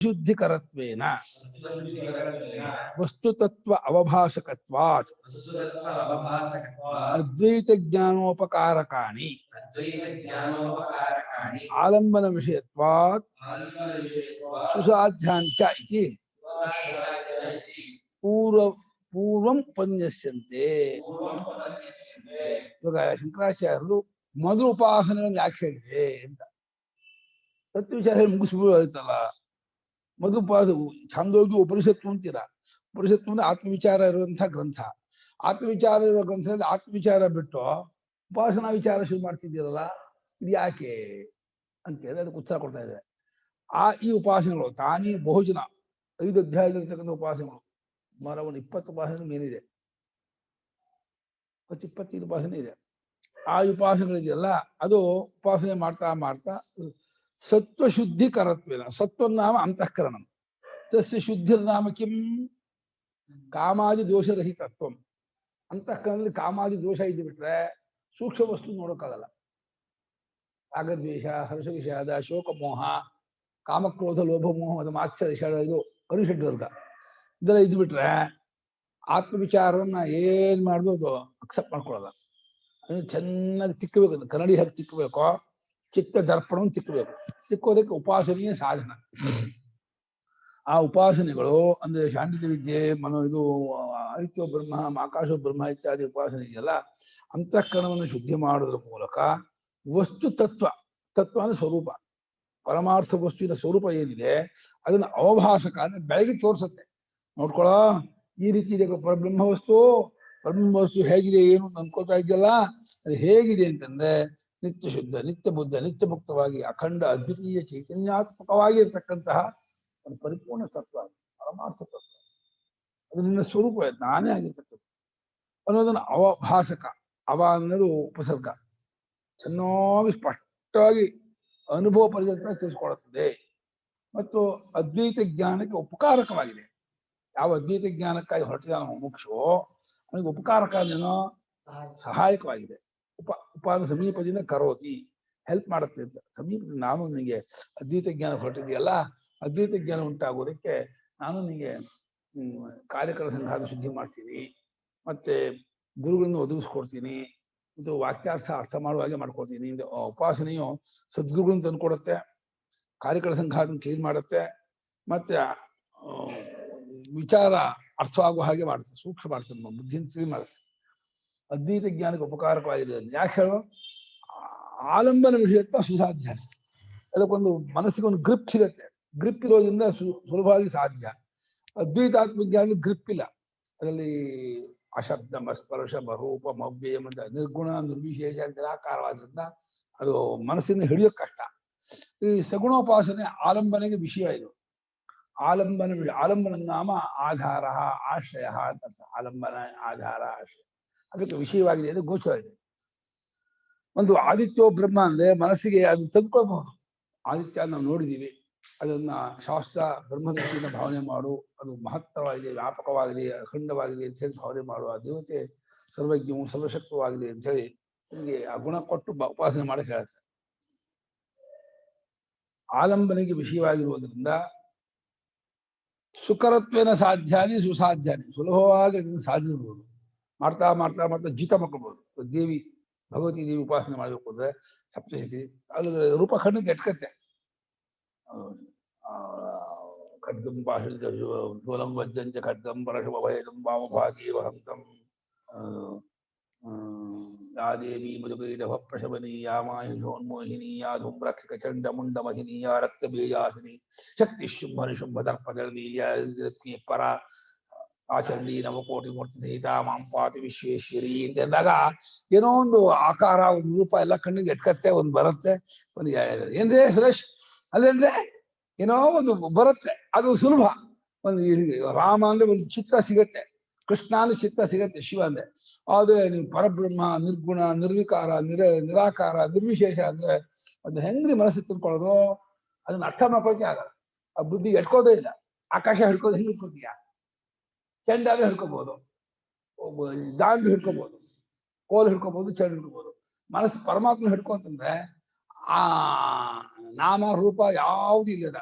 ಶುದ್ಧಿಕರತ್ವೇನ ವಸ್ತುತತ್ವ ಅವಭಾಸಕತ್ವಾತ್ ಅದ್ವೈತ ಜ್ಞಾನೋಪಕಾರಕಾಣಿ ಆಲಂಬನ ವಿಷಯತ್ವಾತ್ ಸುಸಾಧ್ಯಾಂಚ ಇತಿ ಪೂರ್ವಂ ಉಪನ್ಯಸ್ಯಂತೆ. ಇವಾಗ ಶಂಕರಾಚಾರ್ಯರು ಮೊದಲು ಉಪಾಸನೆಯನ್ನು ಯಾಕೆ ಹೇಳಿದೆ ಅಂತ ತತ್ವ ವಿಚಾರ ಹೇಳಿ ಮುಗಿಸ್ಬಿಡುತ್ತಲ್ಲ. ಮೊದಲು ಛಂದೋಗಿ ಉಪನಿಷತ್ತು ಅಂತೀರ. ಉಪನಿಷತ್ತು ಅಂದ್ರೆ ಆತ್ಮವಿಚಾರ ಇರುವಂತಹ ಗ್ರಂಥ. ಆತ್ಮವಿಚಾರ ಇರುವ ಗ್ರಂಥದಲ್ಲಿ ಆತ್ಮವಿಚಾರ ಬಿಟ್ಟು ಉಪಾಸನಾ ವಿಚಾರ ಶುರು ಮಾಡ್ತಿದ್ದೀರಲ್ಲ, ಇದು ಯಾಕೆ ಅಂತ ಹೇಳಿದ್ರೆ ಅದಕ್ಕೆ ಉತ್ತರ ಕೊಡ್ತಾ ಇದೆ. ಈ ಉಪಾಸನೆಗಳು ತಾನೇ ಬಹುಜನ 5 ಅಧ್ಯಾಯದಲ್ಲಿರ್ತಕ್ಕಂಥ ಉಪಾಸನೆಗಳು ಸುಮಾರು ಒಂದು 20 ಉಪಾಸನೆ ಮೇಲಿದೆ, 25 ಉಪಾಸನೆ ಇದೆ. ಆ ಉಪಾಸನೆಗಳಿದೆಯಲ್ಲ, ಅದು ಉಪಾಸನೆ ಮಾಡ್ತಾ ಮಾಡ್ತಾ ಸತ್ವ ಶುದ್ಧಿಕರತ್ವೇನ. ಸತ್ವನಾಮ ಅಂತಃಕರಣಂ, ತಸ್ಯ ಶುದ್ಧಿರ್ನಾಮ ಕಿಂ ಕಾಮಾದಿ ದೋಷರಹಿತತ್ವಂ. ಅಂತಃಕರಣದಲ್ಲಿ ಕಾಮಾದಿ ದೋಷ ಇದ್ದು ಬಿಟ್ರೆ ಸೂಕ್ಷ್ಮ ವಸ್ತು ನೋಡೋಕ್ಕಾಗಲ್ಲ. ರಾಗದ್ವೇಷ, ಹರ್ಷ ವಿಷಾದ, ಶೋಕ ಮೋಹ, ಕಾಮಕ್ರೋಧ, ಲೋಭ ಮೋಹ, ಅದು ಮಾತ್ಸರ್ಯ, ಇದು ಅರಿಷಡ್ವರ್ಗ ಇದೆಲ್ಲ ಇದ್ದು ಬಿಟ್ರೆ ಆತ್ಮವಿಚಾರವನ್ನ ಏನ್ ಮಾಡಿದ್ರು ಅದು ಅಕ್ಸೆಪ್ಟ್ ಮಾಡ್ಕೊಳ್ಳೋದ. ಅದು ಚೆನ್ನಾಗಿ ತಿಕ್ಕಬೇಕು, ಕನ್ನಡಿ ಹಾಕಿ ತಿಕ್ಕಬೇಕು, ಚಿತ್ತ ದರ್ಪಣವನ್ನು ತಿಕ್ಕಬೇಕು. ತಿಕ್ಕೋದಕ್ಕೆ ಉಪಾಸನೆಯೇ ಸಾಧನ. ಆ ಉಪಾಸನೆಗಳು ಅಂದ್ರೆ ಶಾಂಡಿಲ್ಯ ವಿದ್ಯೆ, ಇದು ಆದಿತ್ಯ ಬ್ರಹ್ಮ, ಆಕಾಶ ಬ್ರಹ್ಮ ಇತ್ಯಾದಿ ಉಪಾಸನೆ ಇದೆಯಲ್ಲ, ಅಂತಃಕರಣವನ್ನು ಶುದ್ಧಿ ಮಾಡೋದ್ರ ಮೂಲಕ ವಸ್ತು ತತ್ವ ಅಂದ್ರೆ ಸ್ವರೂಪ, ಪರಮಾರ್ಥ ವಸ್ತುವಿನ ಸ್ವರೂಪ ಏನಿದೆ ಅದನ್ನ ಅವಭಾಸಕ ಅಂದ್ರೆ ಬೆಳಗ್ಗೆ ತೋರಿಸುತ್ತೆ. ನೋಡ್ಕೊಳ್ಳೋ, ಈ ರೀತಿ ಇದೆ ಪರಬ್ರಹ್ಮ ವಸ್ತು ಹೇಗಿದೆ ಏನು ಅನ್ಕೊಳ್ತಾ ಇದೆಯಲ್ಲ, ಅದು ಹೇಗಿದೆ ಅಂತಂದ್ರೆ ನಿತ್ಯ ಶುದ್ಧ, ನಿತ್ಯ ಬುದ್ಧ, ನಿತ್ಯ ಮುಕ್ತವಾಗಿ ಅಖಂಡ ಅದ್ವಿತೀಯ ಚೈತನ್ಯಾತ್ಮಕವಾಗಿ ಇರತಕ್ಕಂತಹ ಒಂದು ಪರಿಪೂರ್ಣ ತತ್ವ, ಪರಮಾರ್ಥ ತತ್ವ, ಅದು ನಿನ್ನ ಸ್ವರೂಪ, ನಾನೇ ಆಗಿರ್ತಕ್ಕಂಥ ಅನ್ನೋದನ್ನ ಅವಭಾಸಕ. ಅವ ಅನ್ನೋದು ಉಪಸರ್ಗ, ಚೆನ್ನಾಗಿ ಸ್ಪಷ್ಟವಾಗಿ ಅನುಭವ ಪರ್ಯಂತ ತಿಳಿಸ್ಕೊಡುತ್ತದೆ ಮತ್ತು ಅದ್ವೈತ ಜ್ಞಾನಕ್ಕೆ ಉಪಕಾರಕವಾಗಿದೆ. ಯಾವ ಅದ್ವೈತ ಜ್ಞಾನಕ್ಕಾಗಿ ಹೊರಟಿದ ಮುಖ್ಯವೋ ಅವನಿಗೆ ಉಪಕಾರಕ ಏನೋ ಸಹಾಯಕವಾಗಿದೆ. ಉಪಾದ ಸಮೀಪದಿಂದ ಕರೋತಿ, ಹೆಲ್ಪ್ ಮಾಡುತ್ತೆ ಅಂತ. ಸಮೀಪದಿಂದ ನಾನು ನಿನಗೆ ಅದ್ವೈತ ಜ್ಞಾನ ಹೊರಟಿದೆಯಲ್ಲ, ಅದ್ವೈತ ಜ್ಞಾನ ಉಂಟಾಗೋದಕ್ಕೆ ನಾನು ನಿನಗೆ ಕಾರ್ಯಕರ ಸಂಘಾತ ಶುದ್ಧಿ ಮಾಡ್ತೀನಿ, ಮತ್ತೆ ಗುರುಗಳನ್ನು ಒದಗಿಸ್ಕೊಡ್ತೀನಿ, ಇದು ವಾಕ್ಯಾರ್ಥ ಅರ್ಥ ಮಾಡುವ ಹಾಗೆ ಮಾಡ್ಕೊಡ್ತೀನಿ. ಉಪಾಸನೆಯು ಸದ್ಗುರುಗಳನ್ನು ತಂದುಕೊಡುತ್ತೆ, ಕಾರ್ಯಕರ ಸಂಘಾತನ ಕ್ಲೀನ್ ಮಾಡುತ್ತೆ, ಮತ್ತೆ ವಿಚಾರ ಅರ್ಥವಾಗುವ ಹಾಗೆ ಮಾಡುತ್ತೆ, ಸೂಕ್ಷ್ಮ ಮಾಡ್ತದೆ, ಬುದ್ಧಿನ ಕ್ಲೀನ್ ಮಾಡುತ್ತೆ. ಅದ್ವೈತ ಜ್ಞಾನಕ್ಕೆ ಉಪಕಾರಕವಾಗಿದೆ. ಯಾಕೆ ಹೇಳೋ, ಆಲಂಬನ ವಿಷಯತ್ವ ಸುಸಾಧ್ಯ. ಅದಕ್ಕೊಂದು ಮನಸ್ಸಿಗೆ ಗ್ರಿಪ್ ಸಿಗತ್ತೆ. ಗ್ರಿಪ್ ಇರೋದ್ರಿಂದ ಸುಲಭವಾಗಿ ಸಾಧ್ಯ. ಅದ್ವೈತಾತ್ಮ ಜ್ಞಾನಕ್ಕೆ ಗ್ರಿಪ್ ಇಲ್ಲ. ಅದರಲ್ಲಿ ಅಶಬ್ದ ಸ್ಪರ್ಶ ರೂಪ ಮವ್ಯಯ ಅಂತ ನಿರ್ಗುಣ ನಿರ್ವಿಶೇಷ ನಿರಾಕಾರವಾದ್ರಿಂದ ಅದು ಮನಸ್ಸಿನ ಹಿಡಿಯೋಕ್ ಕಷ್ಟ. ಈ ಸಗುಣೋಪಾಸನೆ ಆಲಂಬನೆಗೆ ವಿಷಯ. ಇದು ಆಲಂಬನ ನಾಮ ಆಧಾರ ಆಶ್ರಯ ಅಂತ. ಆಲಂಬನ ಆಧಾರ ಆಶ್ರಯ ಅದಕ್ಕೆ ವಿಷಯವಾಗಿದೆ, ಅದು ಗೋಚರವಾಗಿದೆ. ಒಂದು ಆದಿತ್ಯೋ ಬ್ರಹ್ಮ ಅಂದ್ರೆ ಮನಸ್ಸಿಗೆ ಅದು ತಂದ್ಕೊಳ್ಬಹುದು. ಆದಿತ್ಯ ನಾವು ನೋಡಿದೀವಿ, ಅದನ್ನ ಶಾಸ್ತ್ರ ಬ್ರಹ್ಮದೃಷ್ಟಿಯಿಂದ ಭಾವನೆ ಮಾಡು, ಅದು ಮಹತ್ತರವಾಗಿದೆ, ವ್ಯಾಪಕವಾಗಿದೆ, ಅಖಂಡವಾಗಿದೆ ಅಂತ ಹೇಳಿ ಭಾವನೆ ಮಾಡುವ ಆ ದೇವತೆ ಸರ್ವಜ್ಞವು ಸರ್ವಶಕ್ತವಾಗಿದೆ ಅಂತ ಹೇಳಿ ನಿಮಗೆ ಆ ಗುಣ ಕೊಟ್ಟು ಉಪಾಸನೆ ಮಾಡಕ್ಕೆ ಹೇಳುತ್ತೆ. ಆಲಂಬನೆಗೆ ವಿಷಯವಾಗಿರುವುದರಿಂದ ಸುಕರತ್ವೇನ ಸಾಧ್ಯಾನಿ ಸುಸಾಧ್ಯಾನಿ, ಸುಲಭವಾಗಿ ಅದನ್ನು ಸಾಧಿಸಬಹುದು. ಮಾಡ್ತಾ ಮಾಡ್ತಾ ಮಾಡ್ತಾ ಜಿತ ಮಾಡ್ಕೊಳ್ಬಹುದು. ದೇವಿ ಭಗವತಿ ದೇವಿ ಉಪಾಸನೆ ಮಾಡಬೇಕು ಅಂದ್ರೆ ಸಪ್ತಶತಿ ಅದು ರೂಪ ಕಣ್ಣಿಗೆ ಎಟ್ಕತ್ತೆ. ಖಡ್ಗಂ ಪಾಶಂ ವಜ್ಜಂಚ ಖಡ್ಗಂ ಪರಶುಭಯಂ ವಾಮಭಾಗೀವ ಹಂತಂ ಯಾ ದೇವಿ ಮಧುಕೈಟಭ ಪ್ರಶಮನೀಯಾ ಮಾಹಿಷೋನ್ಮೋಹಿನೀಯಾ ಧೂಮ್ರಕ್ಷಕ ಚಂಡ ಮುಂಡಮಹಿನೀಯಾ ರಕ್ತಬೀಜಾಸಿನಿ ಶಕ್ತಿ ಶುಂಭ ನಿಶುಂಭ ದರ್ಪದಳನೀಯ ಪರ ಆಚಂಡಿ ನವಕೋಟಿ ಮೂರ್ತಿ ಸಹಿತ ಮಾಂ ಪಾತಿ ವಿಶ್ವೇಶ್ವರಿ ಅಂತ ಎಂದಾಗ ಏನೋ ಒಂದು ಆಕಾರ, ಒಂದು ರೂಪ ಎಲ್ಲ ಕಣ್ಣಿಗೆ ಎಟ್ಕತ್ತೆ, ಒಂದು ಬರುತ್ತೆ. ಒಂದು ಏನ್ರೆ ಸುರೇಶ್ ಅಲ್ಲೇನ್ರೆ ಏನೋ ಒಂದು ಬರುತ್ತೆ, ಅದು ಸುಲಭ. ಒಂದು ರಾಮ ಅಂದ್ರೆ ಒಂದು ಚಿತ್ರ ಸಿಗತ್ತೆ, ಕೃಷ್ಣ ಅಂದ್ರೆ ಚಿತ್ರ ಸಿಗತ್ತೆ, ಶಿವ ಅಂದ್ರೆ. ಆದ್ರೆ ನೀವು ಪರಬ್ರಹ್ಮ, ನಿರ್ಗುಣ, ನಿರ್ವಿಕಾರ, ನಿರಾಕಾರ, ನಿರ್ವಿಶೇಷ ಅಂದ್ರೆ ಅದು ಹೆಂಗ್ರಿ ಮನಸ್ಸು ತಿಳ್ಕೊಳ್ಳೋದು? ಅದನ್ನ ಅರ್ಥ ಮಾಡ್ಕೊಳಕ್ಕೆ ಆಗಲ್ಲ, ಆ ಬುದ್ಧಿ ಎಟ್ಕೋದೇ ಇಲ್ಲ. ಆಕಾಶ ಹಿಡ್ಕೋದು ಹೆಂಗ್ ಹಿಡ್ಕೋತೀಯ? ಚೆಂಡಾದ್ರೆ ಹಿಡ್ಕೋಬಹುದು, ದಾಂಡು ಹಿಡ್ಕೋಬಹುದು, ಕೋಲು ಹಿಡ್ಕೋಬಹುದು, ಚೆಂಡು ಹಿಡ್ಕೋಬಹುದು. ಮನಸ್ಸು ಪರಮಾತ್ಮ ಹಿಡ್ಕೊಂತಂದ್ರೆ ಆ ನಾಮ ರೂಪ ಯಾವುದು ಇಲ್ಲದ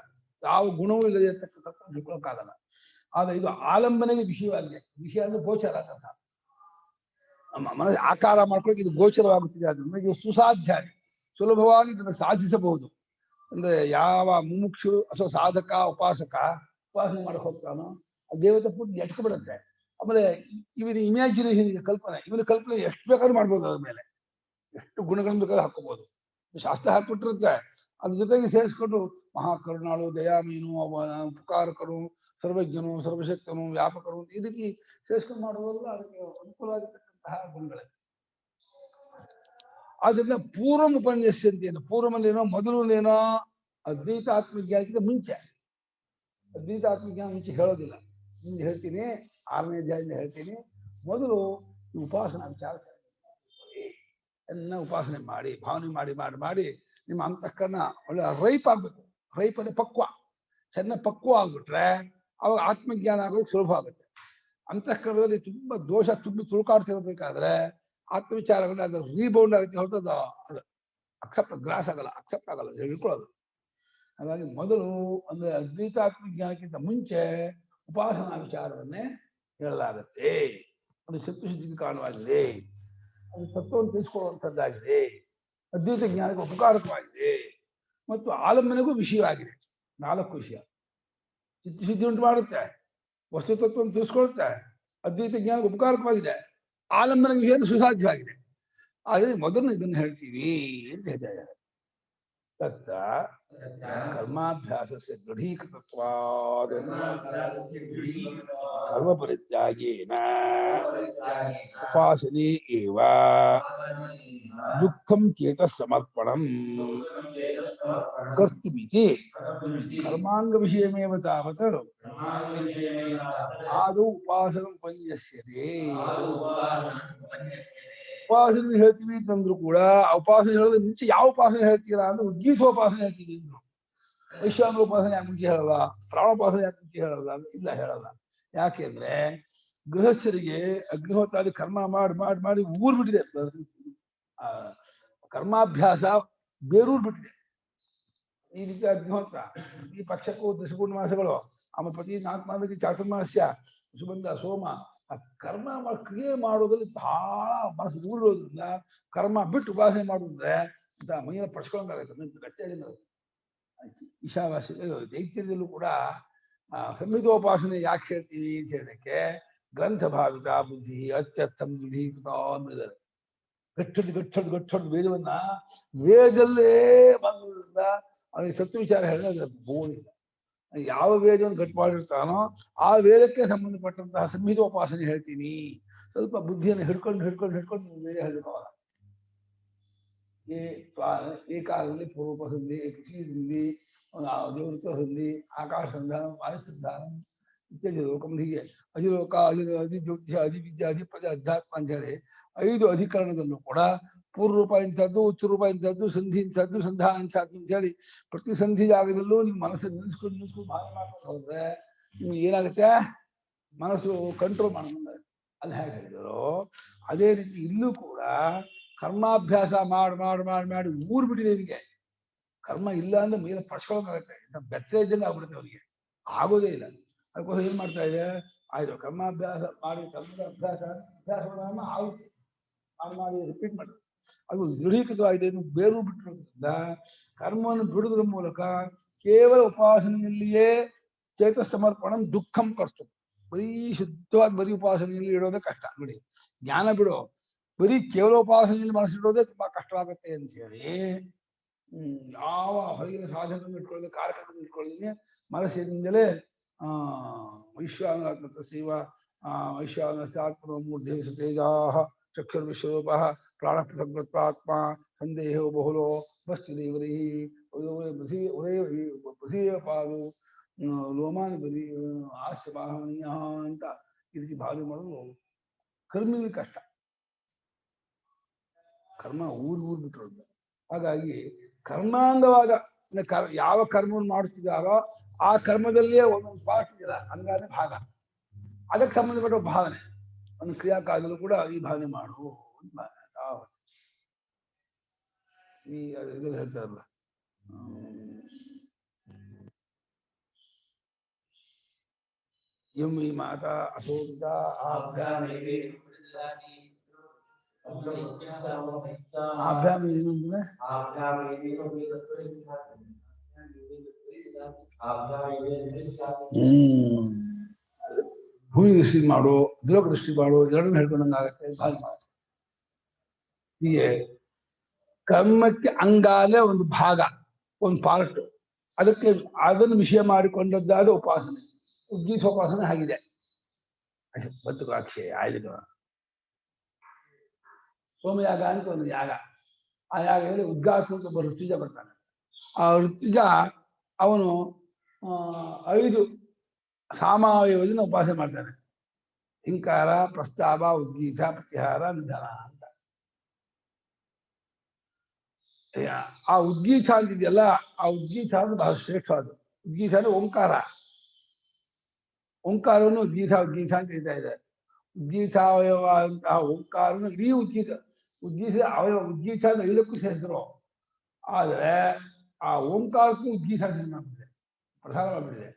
ಯಾವ ಗುಣವೂ ಇಲ್ಲದೆ ಇರ್ತಕ್ಕಂಥ ತಿಳ್ಕೊಳಕ್ಕಾಗಲ್ಲ. ಆದ್ರೆ ಇದು ಆಲಂಬನೆಗೆ ವಿಷಯವಾಗಿದೆ. ವಿಷಯ ಅಂದ್ರೆ ಗೋಚರ ಅಂತ ಮನಸ್ಸು ಆಕಾರ ಮಾಡ್ಕೊಳಕ್ಕೆ ಇದು ಗೋಚರವಾಗುತ್ತಿದೆ. ಆದ್ರಿಂದ ಇದು ಸುಸಾಧ್ಯ, ಸುಲಭವಾಗಿ ಇದನ್ನು ಸಾಧಿಸಬಹುದು. ಅಂದ್ರೆ ಯಾವ ಮುಮುಕ್ಷು ಅಥವಾ ಸಾಧಕ ಉಪಾಸಕ ಉಪಾಸನೆ ಮಾಡಕ್ ಹೋಗ್ತಾನೋ ಆ ದೇವತೆ ಪೂರ್ತಿ ಎಟ್ಕೊಬಿಡುತ್ತೆ. ಆಮೇಲೆ ಇವನ ಇಮ್ಯಾಜಿನೇಷನ್, ಕಲ್ಪನೆ, ಇವನ ಕಲ್ಪನೆ ಎಷ್ಟು ಬೇಕಾದ್ರೂ ಮಾಡ್ಬೋದು. ಅದ್ರ ಮೇಲೆ ಎಷ್ಟು ಗುಣಗಳನ್ನು ಬೇಕಾದ್ರೂ ಹಾಕೋಬಹುದು. ಶಾಸ್ತ್ರ ಹಾಕೊಟ್ಟಿರುತ್ತೆ. ಅದ್ರ ಜೊತೆಗೆ ಸೇರಿಸ್ಕೊಂಡು ಮಹಾಕರುಣಾಳು, ದಯಾಮೀನು, ಉಪಕಾರಕರು, ಸರ್ವಜ್ಞನು, ಸರ್ವಶಕ್ತನು, ವ್ಯಾಪಕರು, ಈ ರೀತಿ ಸೇರಿಸ್ಕೊಂಡು ಮಾಡುವುದಲ್ಲ ಅದಕ್ಕೆ ಅನುಕೂಲವಾಗಿರ್ತಕ್ಕಂತಹ ಗುಣಗಳೇ. ಆದ್ರಿಂದ ಪೂರ್ವ ಉಪನ್ಯಾಸಂತೇನು, ಪೂರ್ವಮಲ್ಲೇನೋ ಮೊದಲನೇನೋ ಅದ್ವೈತ ಆತ್ಮಜ್ಞಾನಕ್ಕಿಂತ ಮುಂಚೆ, ಅದ್ವೈತ ಆತ್ಮಜ್ಞಾನ ಮುಂಚೆ ಹೇಳೋದಿಲ್ಲ. ಮುಂದೆ ಹೇಳ್ತೀನಿ, 6ನೇ ಅಧ್ಯಾಯದಿಂದ ಹೇಳ್ತೀನಿ. ಮೊದಲು ಈ ಉಪಾಸನಾ ವಿಚಾರ ಎಲ್ಲ ಉಪಾಸನೆ ಮಾಡಿ, ಭಾವನೆ ಮಾಡಿ ಮಾಡಿ ಮಾಡಿ ನಿಮ್ಮ ಅಂತಃಕರಣ ಒಳ್ಳೆ ರೈಪ್ ಆಗ್ಬೇಕು. ರೈಪ್ ಅಂದ್ರೆ ಪಕ್ವ, ಚೆನ್ನಾಗಿ ಪಕ್ವ ಆಗ್ಬಿಟ್ರೆ ಅವಾಗ ಆತ್ಮಜ್ಞಾನ ಆಗೋದು ಸುಲಭ ಆಗುತ್ತೆ. ಅಂತಃಕರಣದಲ್ಲಿ ತುಂಬಾ ದೋಷ ತುಂಬಿ ತುಳುಕಾಡ್ತಿರ್ಬೇಕಾದ್ರೆ ಆತ್ಮವಿಚಾರಗಳು ಅದು ರೀಬೌಂಡ್ ಆಗುತ್ತೆ ಹೊರತು ಅದು ಅಕ್ಸೆಪ್ಟ್ ಗ್ರಾಸ್ ಆಗಲ್ಲ, ಅಕ್ಸೆಪ್ಟ್ ಆಗಲ್ಲ, ಹೇಳ್ಕೊಳ್ಳೋದು. ಹಾಗಾಗಿ ಮೊದಲು ಅಂದ್ರೆ ಅದ್ವೈತ ಆತ್ಮಜ್ಞಾನಕ್ಕಿಂತ ಮುಂಚೆ ಉಪಾಸನಾ ವಿಚಾರವನ್ನೇ ಹೇಳಲಾಗತ್ತೆ. ಅದು ಸತ್ವಶುದ್ಧಿಗೆ ಕಾರಣವಾಗಿದೆ, ಅದು ತತ್ವವನ್ನು ತಿಳಿಸ್ಕೊಳ್ಳುವಂಥದ್ದಾಗಿದೆ, ಅದ್ವೈತ ಜ್ಞಾನಕ್ಕೆ ಉಪಕಾರಕವಾಗಿದೆ ಮತ್ತು ಆಲಂಬನೆಗೂ ವಿಷಯವಾಗಿದೆ. 4 ವಿಷಯ ಚಿತ್ತಶುದ್ಧಿ ಉಂಟು ಮಾಡುತ್ತೆ, ವಸ್ತುತತ್ವವನ್ನು ತಿಳಿಸ್ಕೊಳುತ್ತೆ, ಅದ್ವೈತ ಜ್ಞಾನಕ್ಕೆ ಉಪಕಾರಕವಾಗಿದೆ, ಆಲಂಬನ ವಿಷಯ ಸುಸಾಧ್ಯವಾಗಿದೆ. ಆದರೆ ಮೊದಲು ಇದನ್ನು ಹೇಳ್ತೀವಿ ಅಂತ ಹೇಳ್ತಾರೆ. ತತ್ತ ಕರ್ಮಾಭ್ಯಾಸಸ್ಯ ದೃಢೀಕೃತತ್ವಾದ್ ಕರ್ಮ ಪರಿತ್ಯಾಗೇನ ಉಪಾಸನೆ ಏವ ದುಃಖಂ ಚೇತಃ ಸಮರ್ಪಣಂ ಕರ್ತುಮಿತಿ ಕರ್ಮಾಂಗ ವಿಷಯಮೇವ ತಾವತ್ ಆದೌ ಉಪಾಸನಂ ಉಪನ್ಯಸ್ಯತೆ. ಉಪಾಸನೆ ಹೇಳ್ತೀವಿ ಅಂತಂದ್ರು ಕೂಡ ಉಪಾಸನೆ ಹೇಳೋದು ಮುಂಚೆ ಯಾವ ಉಪಾಸನೆ ಹೇಳ್ತೀರಾ ಅಂದ್ರೆ ಉದ್ಗೀತೋಪಾಸನೆ ಹೇಳ್ತೀವಿ ಅಂದ್ರು. ವೈಶ್ವಾನರ ಉಪಾಸನೆ ಯಾಕೆ ಮುಂಚೆ ಹೇಳಲ್ಲ, ಪ್ರಾಣೋಪಾಸನೆ ಯಾಕೆ ಮುಂಚೆ ಹೇಳಲ್ಲ? ಇಲ್ಲ, ಹೇಳಲ್ಲ. ಯಾಕೆಂದ್ರೆ ಗೃಹಸ್ಥರಿಗೆ ಅಗ್ನಿಹೋತ್ರಾದಿ ಕರ್ಮ ಮಾಡಿ ಮಾಡಿ ಮಾಡಿ ಊರ್ ಬಿಟ್ಟಿದೆ. ಕರ್ಮಾಭ್ಯಾಸ ಬೇರೂರ್ ಬಿಟ್ಟಿದೆ. ಈ ರೀತಿ ಅಗ್ನಿಹೋತ್ರ, ಈ ಪಕ್ಷಕ್ಕೂ ದಶಪೂರ್ಣಮಾಸಗಳು, ಆಮೇಲೆ ಪ್ರತಿ 4 ಮಾಸಕ್ಕೆ ಚಾತುರ್ಮಾಸ್ಯ, ಸುಬಂಧ, ಸೋಮ, ಆ ಕರ್ಮ ಕ್ರಿಯೆ ಮಾಡೋದ್ರಲ್ಲಿ ಬಹಳ ಮನಸ್ಸು ಊರಿರೋದ್ರಿಂದ ಕರ್ಮ ಬಿಟ್ಟು ಉಪಾಸನೆ ಮಾಡೋದ್ರೆ ಮೈಯನ್ನು ಪಡ್ಸ್ಕೊಳಂಗಾಗತ್ತೆ. ಕಚ್ಚೇರಿ ಈಶಾವಾಸ್ಯ ದೈತ್ಯದಲ್ಲೂ ಕೂಡ ಸಂಹಿತೋಪಾಸನೆ ಯಾಕೆ ಹೇಳ್ತೀವಿ ಅಂತ ಹೇಳಕ್ಕೆ ಗ್ರಂಥ ಭಾವಿತ ಬುದ್ಧಿ ಅತ್ಯರ್ಥಂ ದೃಢೀಕೃತ ಅಂದಿದ್ದಾರೆ. ಗಟ್ಟೊಡ್ದು ವೇದವನ್ನ ವೇದಲ್ಲೇ ಬಂದ್ರಿಂದ ಅವನಿಗೆ ಸತ್ಯ ವಿಚಾರ ಹೇಳಿದ್ರೆ ಬೋದಿಲ್ಲ. ಯಾವ ವೇದವನ್ನು ಗಟ್ಟು ಮಾಡಿರ್ತಾನೋ ಆ ವೇದಕ್ಕೆ ಸಂಬಂಧಪಟ್ಟಂತಹ ಸಂಹಿತೋಪಾಸನೆ ಹೇಳ್ತೀನಿ. ಸ್ವಲ್ಪ ಬುದ್ಧಿಯನ್ನು ಹಿಡ್ಕೊಂಡು ವೇದ ಹೇಳ್ಕೋಲ್ಲ. ಈ ಕಾಲದಲ್ಲಿ ಪೂರ್ವೋಪಸಂಧಿ, ಸಂಧಿ, ದೇವೃತ್ತ ಸಂಧಿ, ಆಕಾಶ ಸಂಧಾನ, ವಾಯು ಸಂಧಾನ ಇತ್ಯಾದಿ ಲೋಕಂ, ಹೀಗೆ ಅಧಿಲೋಕ, ಅಧಿ ಜ್ಯೋತಿಷ, ಅಧಿವಿದ್ಯೆ, ಅಧಿಪದ, ಅಧ್ಯಾತ್ಮ ಅಂತ ಹೇಳಿ 5 ಅಧಿಕರಣದಲ್ಲೂ ಕೂಡ ಪೂರ್ವರೂಪ ಇಂಥದ್ದು, ಉಚ್ಚರೂಪ ಇಂಥದ್ದು, ಸಂಧಿ ಇಂಥದ್ದು, ಸಂಧಾನ ಇಂಥದ್ದು ಅಂತ ಹೇಳಿ ಪ್ರತಿ ಸಂಧಿ ಜಾಗದಲ್ಲೂ ನಿಮ್ಮ ಮನಸ್ಸನ್ನು ನಿಲ್ಲಿಸ್ಕೊಂಡು ಭಾವನೆ ಮಾಡ್ಕೊಂಡು ಹೋದ್ರೆ ನಿಮ್ಗೆ ಏನಾಗುತ್ತೆ, ಮನಸ್ಸು ಕಂಟ್ರೋಲ್ ಮಾಡ್ಕೊಂಡು ಅಲ್ಲಿ ಹೇಗೆ ಹೇಳಿದಾರೋ ಅದೇ ರೀತಿ ಇಲ್ಲೂ ಕೂಡ ಕರ್ಮಾಭ್ಯಾಸ ಮಾಡಿ ಊರ್ ಬಿಟ್ಟಿದೆ ನಿಮಗೆ. ಕರ್ಮ ಇಲ್ಲ ಅಂದ್ರೆ ಮೇಲೆ ಪಡ್ಸ್ಕೊಳಕಾಗತ್ತೆ, ಬೆತ್ತ ಇದ್ದಂಗೆ ಆಗ್ಬಿಡುತ್ತೆ ಅವನಿಗೆ, ಆಗೋದೇ ಇಲ್ಲ. ಅದಕ್ಕೋಸ್ಕರ ಏನ್ ಮಾಡ್ತಾ ಇದೆ, ಆಯ್ತು ಕರ್ಮಾಭ್ಯಾಸ ಮಾಡಿ ಕರ್ಮದ ಅಭ್ಯಾಸ ಆಗುತ್ತೆ ಮಾಡಿ ರಿಪೀಟ್ ಮಾಡಿ ಅದು ದೃಢೀಕೃತವಾಗಿದೆ. ಬೇರು ಬಿಟ್ಟಿರೋದ್ರಿಂದ ಕರ್ಮವನ್ನು ಬಿಡುವುದರ ಮೂಲಕ ಕೇವಲ ಉಪಾಸನೆಯಲ್ಲಿಯೇ ಚೇತ ಸಮರ್ಪಣಂ ದುಃಖಂ ಕರ್ತು. ಬರೀ ಶುದ್ಧವಾಗಿ ಬರೀ ಉಪಾಸನೆಯಲ್ಲಿ ಇಡೋದೇ ಕಷ್ಟ. ನೋಡಿ, ಜ್ಞಾನ ಬಿಡೋ ಬರೀ ಕೇವಲ ಉಪಾಸನೆಯಲ್ಲಿ ಮನಸ್ಸಿಡೋದೇ ತುಂಬಾ ಕಷ್ಟವಾಗುತ್ತೆ ಅಂತ ಹೇಳಿ ಯಾವ ಹೊರಗಿನ ಸಾಧನವನ್ನು ಇಟ್ಕೊಳ್ಳೋದು, ಕಾರ್ಯಕ್ರಮ ಇಟ್ಕೊಳ್ಳೋದೇ ಮನಸ್ಸಿನಿಂದಲೇ ವೈಶ್ವಾನರಾತ್ಮ ಸೇವ ವೈಶ್ವಾನಸ್ಯಾತ್ಮ ಮೂರ್ಧೇಶ ತೇಜಾ ಚಕ್ಷುರ್ವಿಶ್ವರೂಪ ಪ್ರಾಣ ಪೃಥಗ್ವತ್ವಾತ್ಮ ಸಂದೇಹೋ ಬಹುಲೋ ಬಸ್ತಿದೇವರಿ ಪೃಥಿವ ಪಾಲು ಲೋಮಾನಿ ಬಲಿ ಆಸ್ಯ ಬಾಹನೀಯ ಅಂತ ಈ ರೀತಿ ಭಾವನೆ ಮಾಡೋದು ಕರ್ಮಿಗೆ ಕಷ್ಟ. ಕರ್ಮ ಊರ್ ಬಿಟ್ಟಿರೋದು. ಹಾಗಾಗಿ ಕರ್ಮಾಂಗವಾದ ಯಾವ ಕರ್ಮವನ್ನು ಮಾಡುತ್ತಿದ್ದಾರೋ ಆ ಕರ್ಮದಲ್ಲಿಯೇ ಒಂದೊಂದು ಪಾರ್ಟ್ ಇದೆಯಲ್ಲ, ಹಂಗಾದ್ರೆ ಭಾಗ, ಅದಕ್ಕೆ ಸಂಬಂಧಪಟ್ಟ ಭಾವನೆ ಒಂದು ಕ್ರಿಯಾಕಾಲದಲ್ಲೂ ಕೂಡ ಈ ಭಾವನೆ ಮಾಡು ಈ ಇದ್ರಲ್ಲಿ ಹೇಳ್ತಾರಲ್ಲ ಯಮ್ಮಿ ಮಾತಾ ಅಸೋಪಿತ ಆಭ್ಯಾಮ ಏನು ಅಂದ್ರೆ ಭೂಮಿ ದೃಷ್ಟಿ ಮಾಡು ದ್ರೋಗ ದೃಷ್ಟಿ ಮಾಡು ಎರಡನ್ನೂ ಹೇಳ್ಕೊಂಡಂಗಾಗತ್ತೆ. ಹೀಗೆ ಕರ್ಮಕ್ಕೆ ಅಂಗಾಲೆ ಒಂದು ಭಾಗ, ಒಂದು ಪಾರ್ಟ್, ಅದಕ್ಕೆ ಅದನ್ನು ವಿಷಯ ಮಾಡಿಕೊಂಡದ್ದಾದ ಉಪಾಸನೆ, ಉದ್ಗೀತೋಪಾಸನೆ ಆಗಿದೆ. ಬತ್ತುಕಾಕ್ಷಿ ಆಯ್ದು ಸೋಮಯಾಗ ಅಂತ ಒಂದು ಯಾಗ, ಆ ಯಾಗದಲ್ಲಿ ಉದ್ಗಾಸ ಅಂತ ಒಬ್ಬ ಋತ್ವಿಜ ಬರ್ತಾನೆ. ಆ ಋತ್ವಿಜ ಅವನು 5 ಸಾಮಾವಯವದಿಂದ ಉಪಾಸನೆ ಮಾಡ್ತಾನೆ. ಹಿಂಕಾರ, ಪ್ರಸ್ತಾವ, ಉದ್ಗೀತ, ಪ್ರತಿಹಾರ, ನಿಧನ ಅಂತ. ಆ ಉದ್ಗೀತ ಅಂತಿದೆಯಲ್ಲ, ಆ ಉದ್ಗೀತ ಅಂದ್ರೆ ಬಹಳ ಶ್ರೇಷ್ಠವಾದ. ಉದ್ಗೀತ ಅಂದ್ರೆ ಓಂಕಾರ. ಓಂಕಾರವನ್ನು ಉದ್ಗೀತ ಉದ್ಗೀತ ಅಂತ ಹೇಳ್ತಾ ಇದೆ. ಉದ್ಗೀತಾವಯವ ಅಂತಹ ಓಂಕಾರವನ್ನು ಇಡೀ ಉದ್ಗೀತ ಅವಯವ ಉದ್ಗೀತ ಅಂದ್ರೆ ಇದಕ್ಕೂ ಹೆಸರು. ಆದರೆ ಆ ಓಂಕಾರಕ್ಕೂ ಉದ್ಗೀತ ಮಾಡ್ಬಿಟ್ಟಿದೆ, ಪ್ರಧಾನ ಮಾಡ್ಬಿಟ್ಟಿದೆ.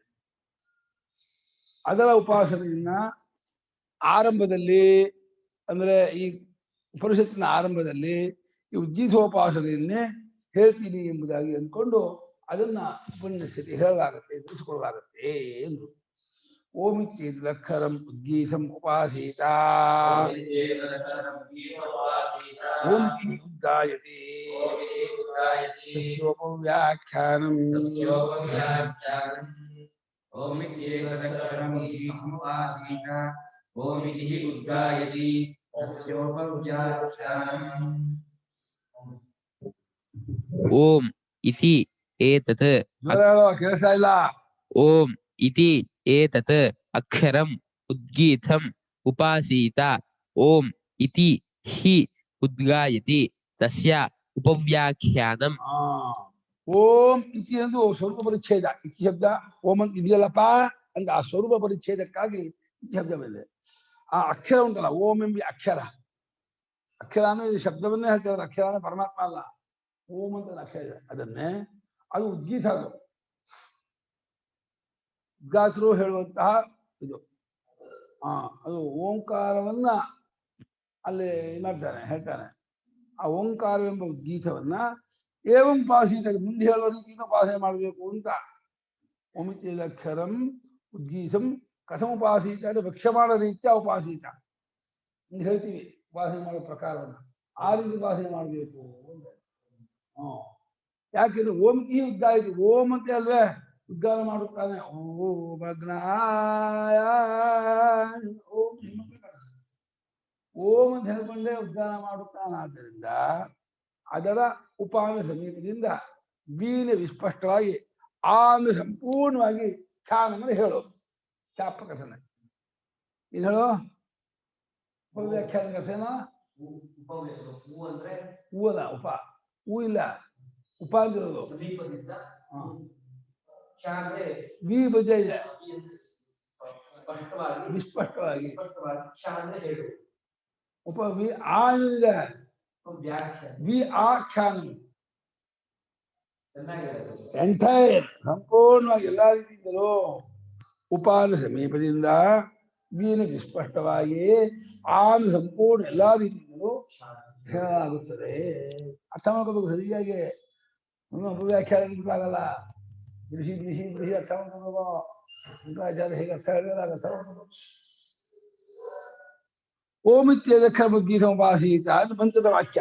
ಅದರ ಉಪಾಸನೆಯನ್ನ ಆರಂಭದಲ್ಲಿ, ಅಂದ್ರೆ ಈ ಉಪನಿಷತ್ತಿನ ಆರಂಭದಲ್ಲಿ ಈ ಉದ್ಗೀತೋಪಾಸನೆಯನ್ನೇ ಹೇಳ್ತೀನಿ ಎಂಬುದಾಗಿ ಅಂದ್ಕೊಂಡು ಅದನ್ನ ಉಪನ್ಯಾಸಕ್ಕೆ ಹೇಳಲಾಗತ್ತೆ, ತಿಳಿಸಿಕೊಳ್ಳಲಾಗತ್ತೆ ಎಂದ್ರು. ಓಮಿತ್ಯೇತದಕ್ಷರಂ ಉದ್ಗೀತಂ ಉಪಾಸೀತ ಓಮಿತಿ ಉದ್ಗಾಯತೆ ತಸ್ಯೋಪವ್ಯಾಖ್ಯಾನಂ ಓಮಿತ್ಯೇತದಕ್ಷರಂ ಉದ್ಗೀತಂ ಉಪಾಸೀತ ಓಮಿತಿ ಉದ್ಗಾಯತಿ ತಸ್ಯೋಪವ್ಯಾಖ್ಯಾನಂ. ಓಂ ಇತಿ ಏತತ್ ಕೇಳಿಸ್ತಾ ಇಲ್ಲ? ಓಂ ಇತಿ ಏತತ್ ಅಕ್ಷರಂ ಉದ್ಗೀತಂ ಉಪಾಸೀತ ಓಂ ಇತಿ ಹಿ ಉದ್ಗಾಯತಿ ತಸ್ಯ ಉಪವ್ಯಾಖ್ಯಾನಂ. ಓಂ ಇತಿ ಎಂದು ಸ್ವರೂಪ ಪರಿಚ್ಛೇದ. ಇತಿ ಶಬ್ದ ಓಂ ಅಂತ ಇದೆಯಲ್ಲಪ್ಪ ಅಂತ ಆ ಸ್ವರೂಪ ಪರಿಚ್ಛೇದಕ್ಕಾಗಿ ಇತಿ ಶಬ್ದ ಬಂದಿದೆ. ಆ ಅಕ್ಷರ ಉಂಟಲ್ಲ, ಓಂ ಎಂಬ ಅಕ್ಷರ, ಅಕ್ಷರ ಅಂದ್ರೆ ಶಬ್ದವನ್ನೇ ಹೇಳ್ತಾರೆ. ಅಕ್ಷರ ಅಂದ್ರೆ ಪರಮಾತ್ಮ ಅಲ್ಲ, ಓಂ ಅಂತ ಅಕ್ಷರ ಇದೆ. ಅದನ್ನೇ ಅದು ಉದ್ಗೀತ, ಅದು ಉದ್ಗಾತರು ಹೇಳುವಂತಹ ಇದು. ಅದು ಓಂಕಾರವನ್ನ ಅಲ್ಲಿ ಮಾಡ್ತಾನೆ, ಹೇಳ್ತಾನೆ. ಆ ಓಂಕಾರವೆಂಬ ಉದ್ಗೀತವನ್ನ ಏವಂ ಉಪಾಸೀತ, ಮುಂದೆ ಹೇಳುವ ರೀತಿಯಿಂದ ಉಪಾಸನೆ ಮಾಡಬೇಕು ಅಂತ. ಓಮಿತ್ಯೇತದಕ್ಷರಂ ಉದ್ಗೀತಂ ಕಥಂ ಉಪಾಸೀತ ಅಂದ್ರೆ ವಕ್ಷ್ಯಮಾಣ ರೀತ್ಯ ಉಪಾಸೀತ ಅಂತ ಹೇಳ್ತೀವಿ. ಉಪಾಸನೆ ಮಾಡೋ ಪ್ರಕಾರವನ್ನ ಆ ರೀತಿ ಉಪಾಸನೆ ಮಾಡಬೇಕು ಅಂತ. ಯಾಕೆಂದ್ರೆ ಓಂಕಿ ಉದ್ಗಾಯಿತು, ಓಂ ಅಂತ ಅಲ್ವೇ ಉದ್ಗಾರ ಮಾಡುತ್ತಾನೆ. ಓಂ ಅಗ್ನಾಯ ಓಂ ಅಂತ ಹೇಳ್ಕೊಂಡೇ ಉದ್ಗಾರ ಮಾಡುತ್ತಾನಾದ್ದರಿಂದ ಅದರ ಉಪಾನ ಸಮೀಪದಿಂದ ವೀನ ವಿಸ್ಪಷ್ಟವಾಗಿ ಆಮೇಲೆ ಸಂಪೂರ್ಣವಾಗಿ ಖ್ಯಾನವನ್ನು ಹೇಳು. ಖ್ಯಾಪಕಥನ ಇದು ಹೇಳು. ಉಪವ್ಯಾಖ್ಯಾನ ಕಥೆನ ಹೂ ಅಲ್ಲ, ಉಪ ಹೂ ಇಲ್ಲ, ಉಪ ಅಂದಿರೋದು ವಿ ಬಜೆ ಇದೆ. ವಿಸ್ಪಷ್ಟವಾಗಿ ಉಪ ವಿ ಆ ಇದೆ, ವಿ ಆಖ್ಯಾನ ಎಂಟೈರ್ ಸಂಪೂರ್ಣವಾಗಿ ಎಲ್ಲಾ ರೀತಿಯಿಂದಲೂ ಉಪಾನ ಸಮೀಪದಿಂದ ವೀನ ವಿಸ್ಪಷ್ಟವಾಗಿ ಆನ ಸಂಪೂರ್ಣ ಎಲ್ಲಾ ರೀತಿಯಿಂದಲೂ ಹೇಳಲಾಗುತ್ತದೆ. ಅರ್ಥ ಮಾಡ್ಕೋಬೇಕು ಸರಿಯಾಗಿ. ಉಪವ್ಯಾಖ್ಯಾನ ಆಗಲ್ಲ, ಬಿಡಿಸಿ ಬಿಡಿಸಿ ಬಿಡಿಸಿ ಅರ್ಥ ಮಾಡ್ಕೋಬೇಕು. ಶಂಕರಾಚಾರ್ಯ ಹೇಗೆ ಅರ್ಥ ಹೇಳಿದ್ರೆ ಅರ್ಥ ಮಾಡ್ಕೋಬೇಕು. ಓಮಿತ್ಯೇತದಕ್ಷರಂ ಉದ್ಗೀತಂ ಉಪಾಸೀತ ಅಂತ ಮಂತ್ರದ ವಾಕ್ಯ.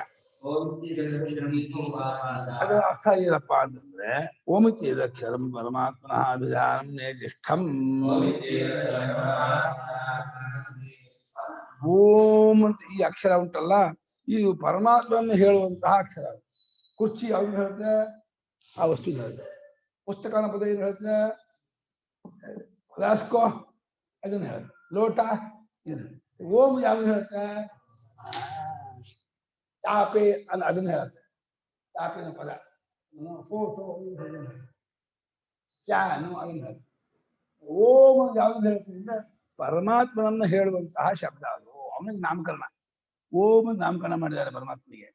ಅದರ ಅರ್ಥ ಏನಪ್ಪ ಅಂತಂದ್ರೆ, ಓಮಿತ್ಯೇತದಕ್ಷರಂ ಪರಮಾತ್ಮನಃ ಅಭಿಧಾನಂ ನೇತಿಷ್ಠಂ. ಓಂ ಅಂತ ಈ ಅಕ್ಷರ ಉಂಟಲ್ಲ, ಇದು ಪರಮಾತ್ಮನ್ನು ಹೇಳುವಂತಹ ಅಕ್ಷರ. ಕುರ್ಚಿ ಯಾವ್ದು ಹೇಳುತ್ತೆ? ಆ ವಸ್ತು ಹೇಳುತ್ತೆ. ಪುಸ್ತಕನ ಪದ ಏನು ಹೇಳುತ್ತೆ? ರಾಸ್ಕೋ ಅದನ್ನ ಹೇಳುತ್ತೆ. ಲೋಟ ಇದನ್ನ. ಓಂ ಯಾವ್ದು ಹೇಳುತ್ತೆ? ಚಾಪೆ ಅನ್ನ ಅದನ್ನ ಹೇಳುತ್ತೆ. ಚಾಪಿನ ಪದ. ಫೋಟೋ ಫ್ಯಾನು ಅದನ್ನ ಹೇಳುತ್ತೆ. ಓಂ ಯಾವ್ದು ಹೇಳ್ತೀನಿ ಅಂದ್ರೆ ಪರಮಾತ್ಮನನ್ನ ಹೇಳುವಂತಹ ಶಬ್ದ ಅದು. ಅವನಿಗೆ ನಾಮಕರಣ, ಓಂ ನಾಮಕರಣ ಮಾಡಿದ್ದಾರೆ ಪರಮಾತ್ಮನಿಗೆ.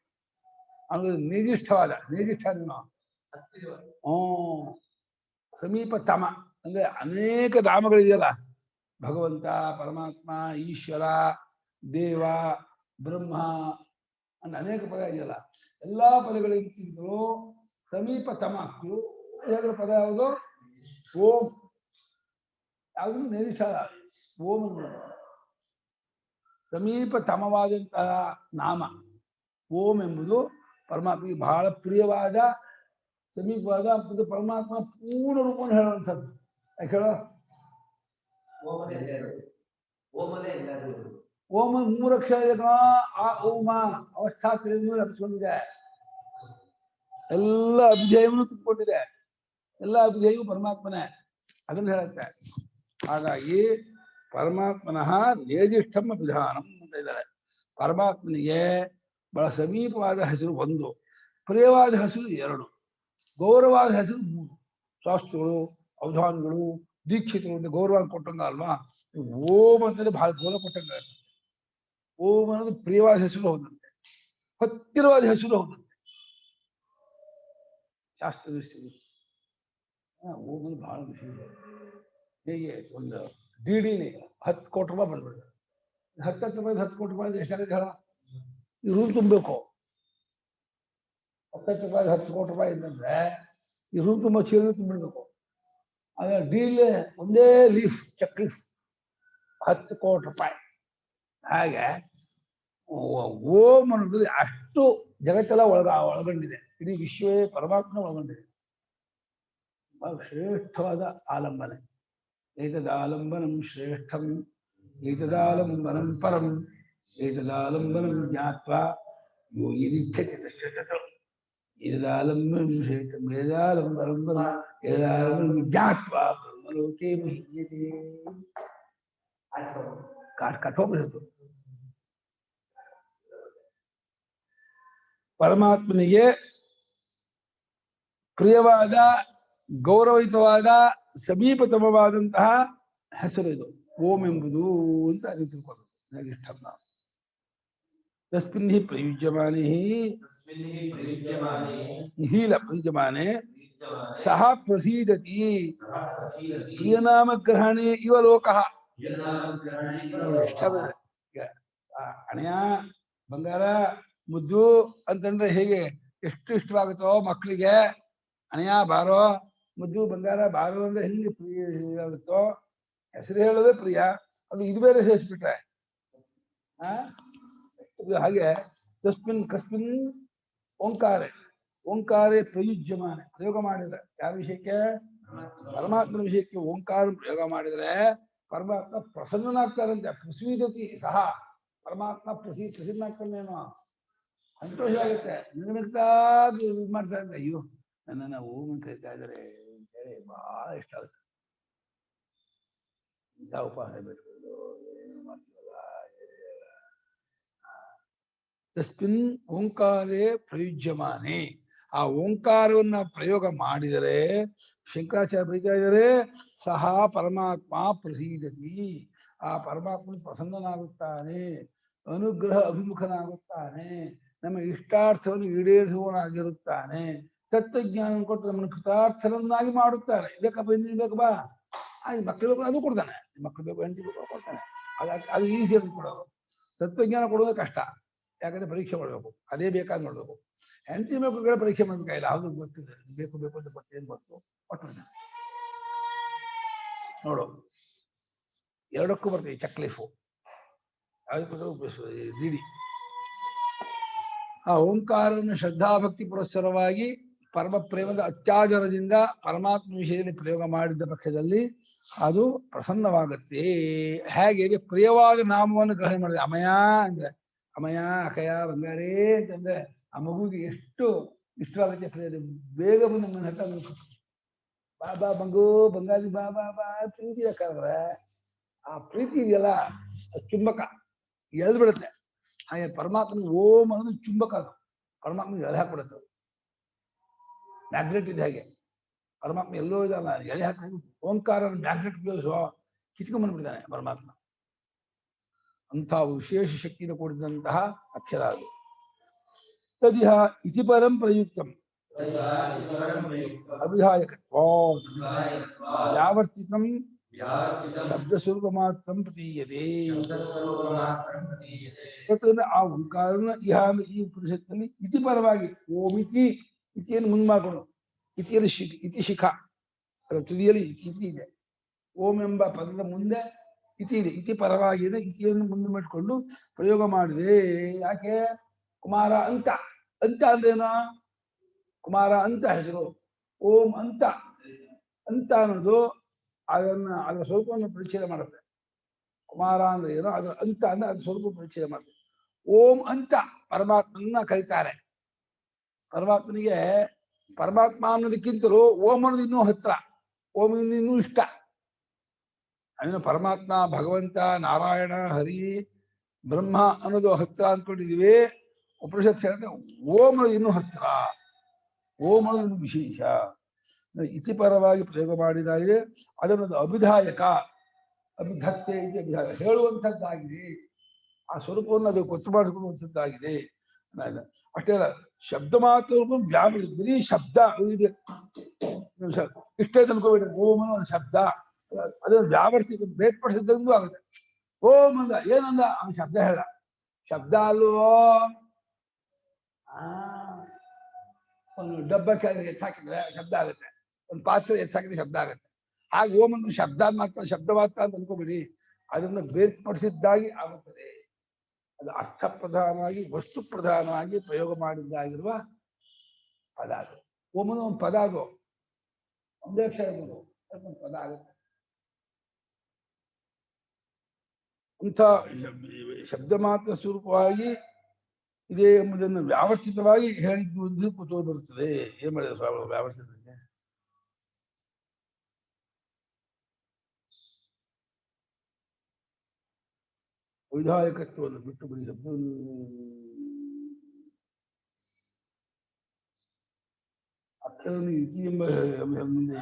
ಅವನಿಗೆ ನಿರ್ದಿಷ್ಟವಾದ ಸಮೀಪ ತಮ ಅಂದ್ರೆ ಅನೇಕ ನಾಮಗಳಿದೆಯಲ್ಲ, ಭಗವಂತ, ಪರಮಾತ್ಮ, ಈಶ್ವರ, ದೇವ, ಬ್ರಹ್ಮ ಅಂತ ಅನೇಕ ಪದ ಇದೆಯಲ್ಲ. ಎಲ್ಲಾ ಪದಗಳಿಗಿಂತಲೂ ಸಮೀಪತಮಕ್ಕೂ ಹೇಳಿದ ಪದ ಯಾವುದು? ಓಂ. ಯಾವುದು ನಿರ್ದಿಷ್ಟ ಓಂ ಅನ್ನೋದು ಸಮೀಪತಮವಾದಂತಹ ನಾಮ. ಓಂ ಎಂಬುದು ಪರಮಾತ್ಮಗೆ ಬಹಳ ಪ್ರಿಯವಾದ ಸಮೀಪವಾದ ಮತ್ತು ಪರಮಾತ್ಮ ಪೂರ್ಣ ರೂಪವನ್ನು ಹೇಳುವಂಥದ್ದು. ಯಾಕೆ ಹೇಳೋ? ಓಮ 3 ಅಕ್ಷರ ಆ ಓಮ ಅವಸ್ಥಾ ಲಭಿಸ್ಕೊಂಡಿದೆ. ಎಲ್ಲ ಅಭಿಧೇಯವನ್ನು ತುಂಬಿಕೊಂಡಿದೆ. ಎಲ್ಲ ಅಭಿಧೇಯವು ಪರಮಾತ್ಮನೇ. ಅದನ್ನು ಹೇಳುತ್ತೆ. ಹಾಗಾಗಿ ಪರಮಾತ್ಮನಃ ನೇಜಿಷ್ಠಮ ವಿಧಾನಂ ಅಂತ ಇದ್ದಾರೆ. ಪರಮಾತ್ಮನಿಗೆ ಬಹಳ ಸಮೀಪವಾದ ಹೆಸರು 1, ಪ್ರಿಯವಾದ ಹೆಸರು 2, ಗೌರವಾದ ಹೆಸರು 3. ಶಾಸ್ತ್ರಗಳು, ಅವಧಾನಗಳು, ದೀಕ್ಷಿತರು ಅಂತ ಗೌರವ ಕೊಟ್ಟಂಗ ಅಲ್ವಾ. ಓಂ ಅಂತಂದ್ರೆ ಬಹಳ ಗೌರವ ಕೊಟ್ಟಂಗ. ಓಂ ಅನ್ನೋದು ಪ್ರಿಯವಾದ ಹೆಸರು ಹೌದಂತೆ, ಹತ್ತಿರವಾದ ಹೆಸರು ಹೌದಂತೆ ಶಾಸ್ತ್ರ ದೃಷ್ಟಿಯಲ್ಲಿ. ಓಂ ಅಂದ್ರೆ ಬಹಳ ವಿಷಯ. ಹೇಗೆ ಒಂದು ಡಿಡಿನೇ 10 ಕೋಟಿ ರೂಪಾಯಿ ಬಂದ್ಬಿಡ್ತಾರೆ. 10 ರೂಪಾಯಿ 10 ಕೋಟಿ ರೂಪಾಯಿ ಎಷ್ಟಾಗುತ್ತೆ ಹೇಳ? ಈ ರೂಮ್ ತುಂಬಬೇಕು. 10 ರೂಪಾಯಿ 10 ಕೋಟಿ ರೂಪಾಯಿ ಅಂತಂದ್ರೆ ಈ ರೂಮ್ ತುಂಬ ಚೀಲ ತುಂಬಿಡ್ಬೇಕು. ಅದ ಡೀಲ್ ಒಂದೇ ಲೀಫ್, ಚೆಕ್ ಲೀಫ್ 10 ಕೋಟಿ ರೂಪಾಯಿ. ಹಾಗೆ ಓಂ ಅನ್ನೋದ್ರಲ್ಲಿ ಅಷ್ಟು ಜಗತ್ತೆಲ್ಲ ಒಳಗೊಂಡಿದೆ. ಇಡೀ ವಿಶ್ವವೇ ಪರಮಾತ್ಮ ಒಳಗೊಂಡಿದೆ. ಶ್ರೇಷ್ಠವಾದ ಆಲಂಬನೆ. ಏತದಾಲಂಬನಂ ಶ್ರೇಷ್ಠಂ ಏತದಾಲಂಬನಂ ಪರಂ ಏತದಾಲಂಬನಂ ಜ್ಞಾತ್ವಾ ಯೋ ಯದಿಚ್ಛತಿ ತಚ್ಚತೋ ಏತದಾಲಂಬನಂ ಶ್ರೇಷ್ಠಂ ಏತದಾಲಂಬನಂ ಪರಂ ಏತದಾಲಂಬನಂ ಜ್ಞಾತ್ವಾ ಬ್ರಹ್ಮಲೋಕೆ ಮಹೀಯತೆ. ಕಠೋಪನಿಷತ್ತು. ಪರಮಾತ್ಮನಿಗೆ ಪ್ರಿಯವಾದ, ಗೌರವಯುತವಾದ, ಸಮೀಪತಮವಾದಂತಹ ಹೆಸರು ಇದು ಓಂ ಎಂಬುದು ಅಂತ ಅದು ತಿಳ್ಕೊಳ್ಳೋದು. ತಸ್ಮಿನ್ ಹಿ ಪ್ರಯುಜ್ಯಮಾನೆ ನಿಹೀಲ ಪ್ರಯುಜ್ಯಮಾನೆ ಸಹ ಪ್ರಸೀದತಿ ಪ್ರಿಯನಾಮಗ್ರಹಣೆ ಇವ ಲೋಕಃ. ಅಣೆಯ ಬಂಗಾರ ಮುದ್ದು ಅಂತಂದ್ರೆ ಹೇಗೆ ಎಷ್ಟು ಇಷ್ಟವಾಗುತ್ತೋ ಮಕ್ಕಳಿಗೆ. ಅಣೆಯ ಬಾರೋ, ಮುದ್ದು ಬಂಗಾರ ಬಾರೋ ಅಂದ್ರೆ ಹೆಂಗೆ ಪ್ರಿಯ ಆಗುತ್ತೋ. ಹೆಸರು ಹೇಳೋದೇ ಪ್ರಿಯ. ಅದು ಇದು ಬೇರೆ ಸೇರಿಸ್ಬಿಟ್ರೆ ಹಾಗೆ ತಸ್ಮಿನ್ ಕಸ್ಮಿನ್ ಓಂಕಾರೆ ಓಂಕಾರೆ ಪ್ರಯುಜ್ಯಮಾನೆ ಪ್ರಯೋಗ ಮಾಡಿದ್ರೆ ಯಾವ ವಿಷಯಕ್ಕೆ? ಪರಮಾತ್ಮನ ವಿಷಯಕ್ಕೆ ಓಂಕಾರ ಪ್ರಯೋಗ ಮಾಡಿದ್ರೆ ಪರಮಾತ್ಮ ಪ್ರಸನ್ನನಾಗ್ತಾರಂತೆ. ಪ್ರಸೀದತಿ ಸಹ ಪರಮಾತ್ಮ ಪ್ರಸನ್ನನಾಗ್ತಾನೇನೋ, ಸಂತೋಷ ಆಗುತ್ತೆ. ನಿನಗ್ತಾ ಇದು ಮಾಡ್ತಾ ಇದ್ದ, ಅಯ್ಯೋ ನನ್ನನ್ನು ಓಂ ಅಂತ ಹೇಳ್ತಾ ಇದ್ದಾರೆ ಅಂತೇಳಿ ಬಹಳ ಇಷ್ಟ ಆಗುತ್ತೆ. ಇಂಥ ಉಪಾಸನೆ ಬಿಟ್ಕೊಂಡು ಏನು ಮಾಡ್ತೀವಲ್ಲ. ತಸ್ಮಿನ್ ಓಂಕಾರೇ ಪ್ರಯುಜ್ಯಮಾನೆ. ಆ ಓಂಕಾರವನ್ನ ಪ್ರಯೋಗ ಮಾಡಿದರೆ ಶಂಕರಾಚಾರ್ಯ ಬರೀತಾ ಇದ್ದಾರೆ, ಸಹ ಪರಮಾತ್ಮ ಪ್ರಸೀದತಿ. ಆ ಪರಮಾತ್ಮ ಪ್ರಸನ್ನನಾಗುತ್ತಾನೆ, ಅನುಗ್ರಹ ಅಭಿಮುಖನಾಗುತ್ತಾನೆ, ನಮ್ಮ ಇಷ್ಟಾರ್ಥವನ್ನು ಈಡೇರಿಸುವವನಾಗಿರುತ್ತಾನೆ. ತತ್ವಜ್ಞಾನ ಕೊಟ್ಟು ನಮ್ಮನ್ನು ಕೃತಾರ್ಥರನ್ನಾಗಿ ಮಾಡುತ್ತಾನೆ. ಬೇಕಪ್ಪ ಇನ್ನೇನು ಬೇಕು ಬಾ, ಮಕ್ಕಳು ಬೇಕು ಅದು ಕೊಡ್ತಾನೆ. ಮಕ್ಕಳು ಬೇಕು, ಹೆಂಡತಿ ಬೇಕು ಕೊಡ್ತಾನೆ. ಅದು ಈಸಿ ಅಂತ ಕೊಡೋದು. ತತ್ವಜ್ಞಾನ ಕೊಡೋದು ಕಷ್ಟ, ಯಾಕಂದ್ರೆ ಪರೀಕ್ಷೆ ಮಾಡಬೇಕು. ಅದೇ ಬೇಕಾದ ಮಾಡಬೇಕು. ಹೆಂಡತಿ ಮಕ್ಕಳುಗಳ ಪರೀಕ್ಷೆ ಮಾಡಬೇಕಾಗಿಲ್ಲ. ಅದು ಗೊತ್ತಿದೆ, ಬೇಕು ಬೇಕು ಅಂತ ಗೊತ್ತೇನು ಗೊತ್ತು ಒಟ್ಟು ನೋಡು. ಎರಡಕ್ಕೂ ಬರ್ತೀವಿ. ಚಕ್ಲೀಫು ಡಿಡಿ. ಆ ಓಂಕಾರವನ್ನು ಶ್ರದ್ಧಾಭಕ್ತಿ ಪುರಸ್ಸರವಾಗಿ ಪರಮ ಪ್ರೇಮದ ಅತ್ಯಾಚಾರದಿಂದ ಪರಮಾತ್ಮ ವಿಷಯದಲ್ಲಿ ಪ್ರಯೋಗ ಮಾಡಿದ ಪಕ್ಷದಲ್ಲಿ ಅದು ಪ್ರಸನ್ನವಾಗುತ್ತೆ. ಹೇಗೆ ಪ್ರಿಯವಾದ ನಾಮವನ್ನು ಗ್ರಹಣ ಮಾಡಿದೆ. ಅಮಯ ಅಂದ್ರೆ ಅಮಯ, ಅಕಯ, ಬಂಗಾರೇ ಅಂತಂದ್ರೆ ಆ ಮಗುವಿಗೆ ಎಷ್ಟು ಇಷ್ಟವಾಗುತ್ತೆ. ಪ್ರಿಯ ಬೇಗ ಬಂದು ನನ್ನ ಹತ್ರ ಬಾಬಾ ಬಂಗು ಬಂಗಾಲಿ ಬಾಬಾ ಬಾ ಪ್ರೀತಿ ಬೇಕಾದ್ರೆ ಆ ಪ್ರೀತಿ ಇದೆಯಲ್ಲ ಚುಂಬಕ ಎಳ್ದು ಬಿಡುತ್ತೆ. ಹಾಗೆ ಪರಮಾತ್ಮನ ಓಂ ಅನ್ನೋದು ಚುಂಬಕ. ಅದು ಪರಮಾತ್ಮನಿಗೆ ಎಳೆ ಹಾಕ್ಬಿಡುತ್ತೆ. ಮ್ಯಾಗ್ನೆಟ್ ಇದೆ ಹಾಗೆ. ಪರಮಾತ್ಮ ಎಲ್ಲೋ ಇದಲ್ಲ, ಎಳೆ ಹಾಕಿ ಓಂಕಾರ ಮ್ಯಾಗ್ನೆಟ್ ಉಪಯೋಗಿಸುವ ಕಿತ್ಕೊಂಡ್ಬಂದ್ಬಿಡ್ತಾನೆ ಪರಮಾತ್ಮ. ಅಂಥ ವಿಶೇಷ ಶಕ್ತಿಯಿಂದ ಕೂಡಿದಂತಹ ಅಕ್ಷರ ಅದು. ತದಿಹ ಇತಿ ಪರಂ ಪ್ರಯುಕ್ತಂ ಅವಿಧಾಯಕತ್ವ ವ್ಯಾವರ್ತಿತಂ ಶಬ್ದ ಸ್ವರೂಪ ಮಾತ್ರ ಪ್ರತೀಯತೆ. ಗೊತ್ತಂದ್ರೆ ಆ ಓಂಕಾರನ ಈ ಉಪನಿಷತ್ತಿನಲ್ಲಿ ಇತಿ ಪರವಾಗಿ ಓಮಿತಿ ಇತಿಯನ್ನು ಮುಂದೆ ಮಾಡ್ಕೊಂಡು ಇತಿಯಲ್ಲಿ ಇತಿ ಶಿಖ ಅದರ ತುದಿಯಲ್ಲಿ ಇತಿ ಇದೆ. ಓಂ ಎಂಬ ಪದದ ಮುಂದೆ ಇತಿ ಇದೆ. ಇತಿ ಪರವಾಗಿದೆ. ಇತಿಯನ್ನು ಮುಂದೆ ಮಾಡಿಕೊಂಡು ಪ್ರಯೋಗ ಮಾಡಿದೆ. ಯಾಕೆ? ಕುಮಾರ ಅಂತ ಅಂದ್ರೇನ? ಕುಮಾರ ಅಂತ ಹೆಸರು. ಓಂ ಅಂತ ಅನ್ನೋದು ಅದರ ಸ್ವರೂಪವನ್ನು ಪರಿಚಯ ಮಾಡುತ್ತೆ. ಕುಮಾರ ಅಂದ್ರೆ ಏನೋ ಅದು ಅಂತ ಅಂದ್ರೆ ಅದು ಸ್ವರೂಪ ಪರಿಚಯ ಮಾಡುತ್ತೆ. ಓಂ ಅಂತ ಪರಮಾತ್ಮನ ಕರೀತಾರೆ. ಪರಮಾತ್ಮನಿಗೆ ಪರಮಾತ್ಮ ಅನ್ನೋದಕ್ಕಿಂತಲೂ ಓಂ ಅನ್ನೋದು ಇನ್ನೂ ಹತ್ರ, ಓಂ ಇನ್ನೂ ಇಷ್ಟ. ಅವನು ಪರಮಾತ್ಮ, ಭಗವಂತ, ನಾರಾಯಣ, ಹರಿ, ಬ್ರಹ್ಮ ಅನ್ನೋದು ಹತ್ರ ಅಂದ್ಕೊಂಡಿದೀವಿ. ಉಪನಿಷತ್ ಹೇಳಿದ್ರೆ ಓಂ ಅನ್ನೋದು ಇನ್ನೂ ಹತ್ರ, ಓಂ ಅನ್ನೋದು ಇನ್ನೂ ವಿಶೇಷ. ಇತಿ ಪರವಾಗಿ ಪ್ರಯೋಗ ಮಾಡಿದಾಗಿದೆ. ಅದನ್ನದು ಅಭಿಧಾಯಕ, ಅಭಿಧತ್ತೆ ಇದೆ, ಅಭಿಧಾಯಕ ಹೇಳುವಂಥದ್ದಾಗಿದೆ. ಆ ಸ್ವರೂಪವನ್ನು ಅದು ಗೊತ್ತು ಮಾಡಿಕೊಳ್ಳುವಂಥದ್ದಾಗಿದೆ. ಅಷ್ಟೇ ಅಲ್ಲ, ಶಬ್ದ ಮಾತ್ರ ಬರೀ ಶಬ್ದ ಇದೆ. ಇಷ್ಟೇ ತಂದ್ಕೋಬೇಡಿ. ಓಂ ಅನ್ನೋ ಒಂದು ಶಬ್ದ ಅದನ್ನು ವ್ಯಾವರ್ತಿಕ ಬೇರ್ಪಡಿಸಿದಂಗೂ ಆಗುತ್ತೆ. ಓಂ ಅಂದ ಏನಂದ? ಅವನು ಶಬ್ದ ಹೇಳ. ಶಬ್ದ ಅಲ್ವೋ? ಒಂದು ಡಬ್ಬಕ್ಕೆ ಎತ್ತಾಕಿದ್ರೆ ಶಬ್ದ ಆಗುತ್ತೆ, ಒಂದು ಪಾತ್ರೆ ಎತ್ತಾಕಿದ್ರೆ ಶಬ್ದ ಆಗುತ್ತೆ. ಹಾಗೆ ಓಂ ಅಂದ್ರೆ ಶಬ್ದ ಮಾತ್ರ ಅಂತ ಅನ್ಕೋಬೇಡಿ. ಅದನ್ನು ಬೇರ್ಪಡಿಸಿದ್ದಾಗಿ ಆಗುತ್ತದೆ. ಅದು ಅರ್ಥ ಪ್ರಧಾನವಾಗಿ, ವಸ್ತು ಪ್ರಧಾನವಾಗಿ ಪ್ರಯೋಗ ಮಾಡಿದ್ದಾಗಿರುವ ಪದ ಅದು. ಓಂ ಅನ್ನೋ ಒಂದು ಪದ, ಅದು ಒಂದೇ ಅಕ್ಷರ, ಅದೊಂದು ಪದ ಆಗುತ್ತೆ. ಅಂಥ ಶಬ್ದ ಮಾತ್ರ ಸ್ವರೂಪವಾಗಿ ಇದೆ ಎಂಬುದನ್ನು ವ್ಯಾವಸ್ಥಿತವಾಗಿ ಹೇಳಿದ್ದು ಕೂತು ಬರುತ್ತದೆ. ಏನ್ ಮಾಡಿದ ಸ್ವಾಮಿ ವ್ಯಾವಸ್ಥಿತಕ್ಕೆ? ವೈಧಾಯಕತ್ವವನ್ನು ಬಿಟ್ಟು ಬರೀ ಶಬ್ದವನ್ನು ಅಕ್ಷರವನ್ನು ಇತಿ ಎಂಬ ಮುಂದೆ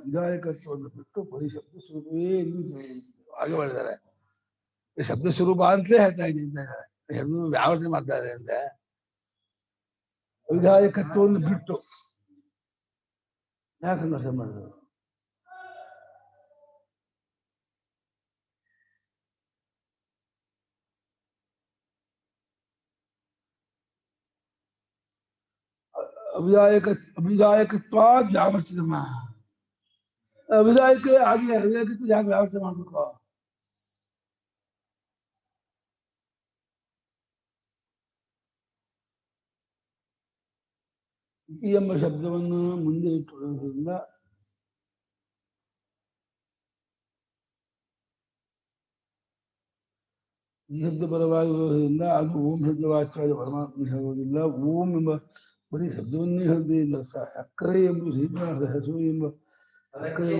ವಿಧಾಯಕತ್ವವನ್ನು ಬಿಟ್ಟು ಬರೀ ಶಬ್ದ ಸ್ವರೂಪವೇ ಹಾಗೆ ಮಾಡಿದ್ದಾರೆ. ಶಬ್ದ ಸ್ವರೂಪ ಅಂತಲೇ ಹೇಳ್ತಾ ಇದ್ದೀನಿ. ವ್ಯಾವರ್ತನೆ ಮಾಡ್ತಾ ಇದೆ ಅಂದ್ರೆ ವಿಧಾಯಕತ್ವವನ್ನು ಬಿಟ್ಟು ಯಾಕಂದ್ರೆ ಅರ್ಥ ಮಾಡಿದ್ರು. ಅಭಿಧಾಯಕತ್ವ ವ್ಯಾವರ್ತಿತಮ್ಮ. ಅಭಿಧಾಯಕ ಆಗಿದೆ, ಅಭಿಧಾಯಕತ್ವ ಯಾಕೆ ವ್ಯಾವಸ್ಥೆ ಮಾಡ್ಬೇಕು? ಇತಿ ಎಂಬ ಶಬ್ದವನ್ನು ಮುಂದೆ ಇಟ್ಟುಕೊಳ್ಳುವುದರಿಂದ ಈ ಶಬ್ದ ಪರವಾಗಿ ಇರುವುದರಿಂದ ಅದು ಓಂ ಶಬ್ದವಾಚ್ಯವಾದ ಪರಮಾತ್ಮ ಹೇಳುವುದಿಲ್ಲ. ಓಂ ಎಂಬ ಬರೀ ಶಬ್ದವನ್ನೇ ಹೇಳುವುದಿಲ್ಲ. ಸಕ್ಕರೆ ಎಂಬುದು ಸೀತಾರ್ಥ, ಹೆಸರು ಎಂಬ ಸಕ್ಕರೆ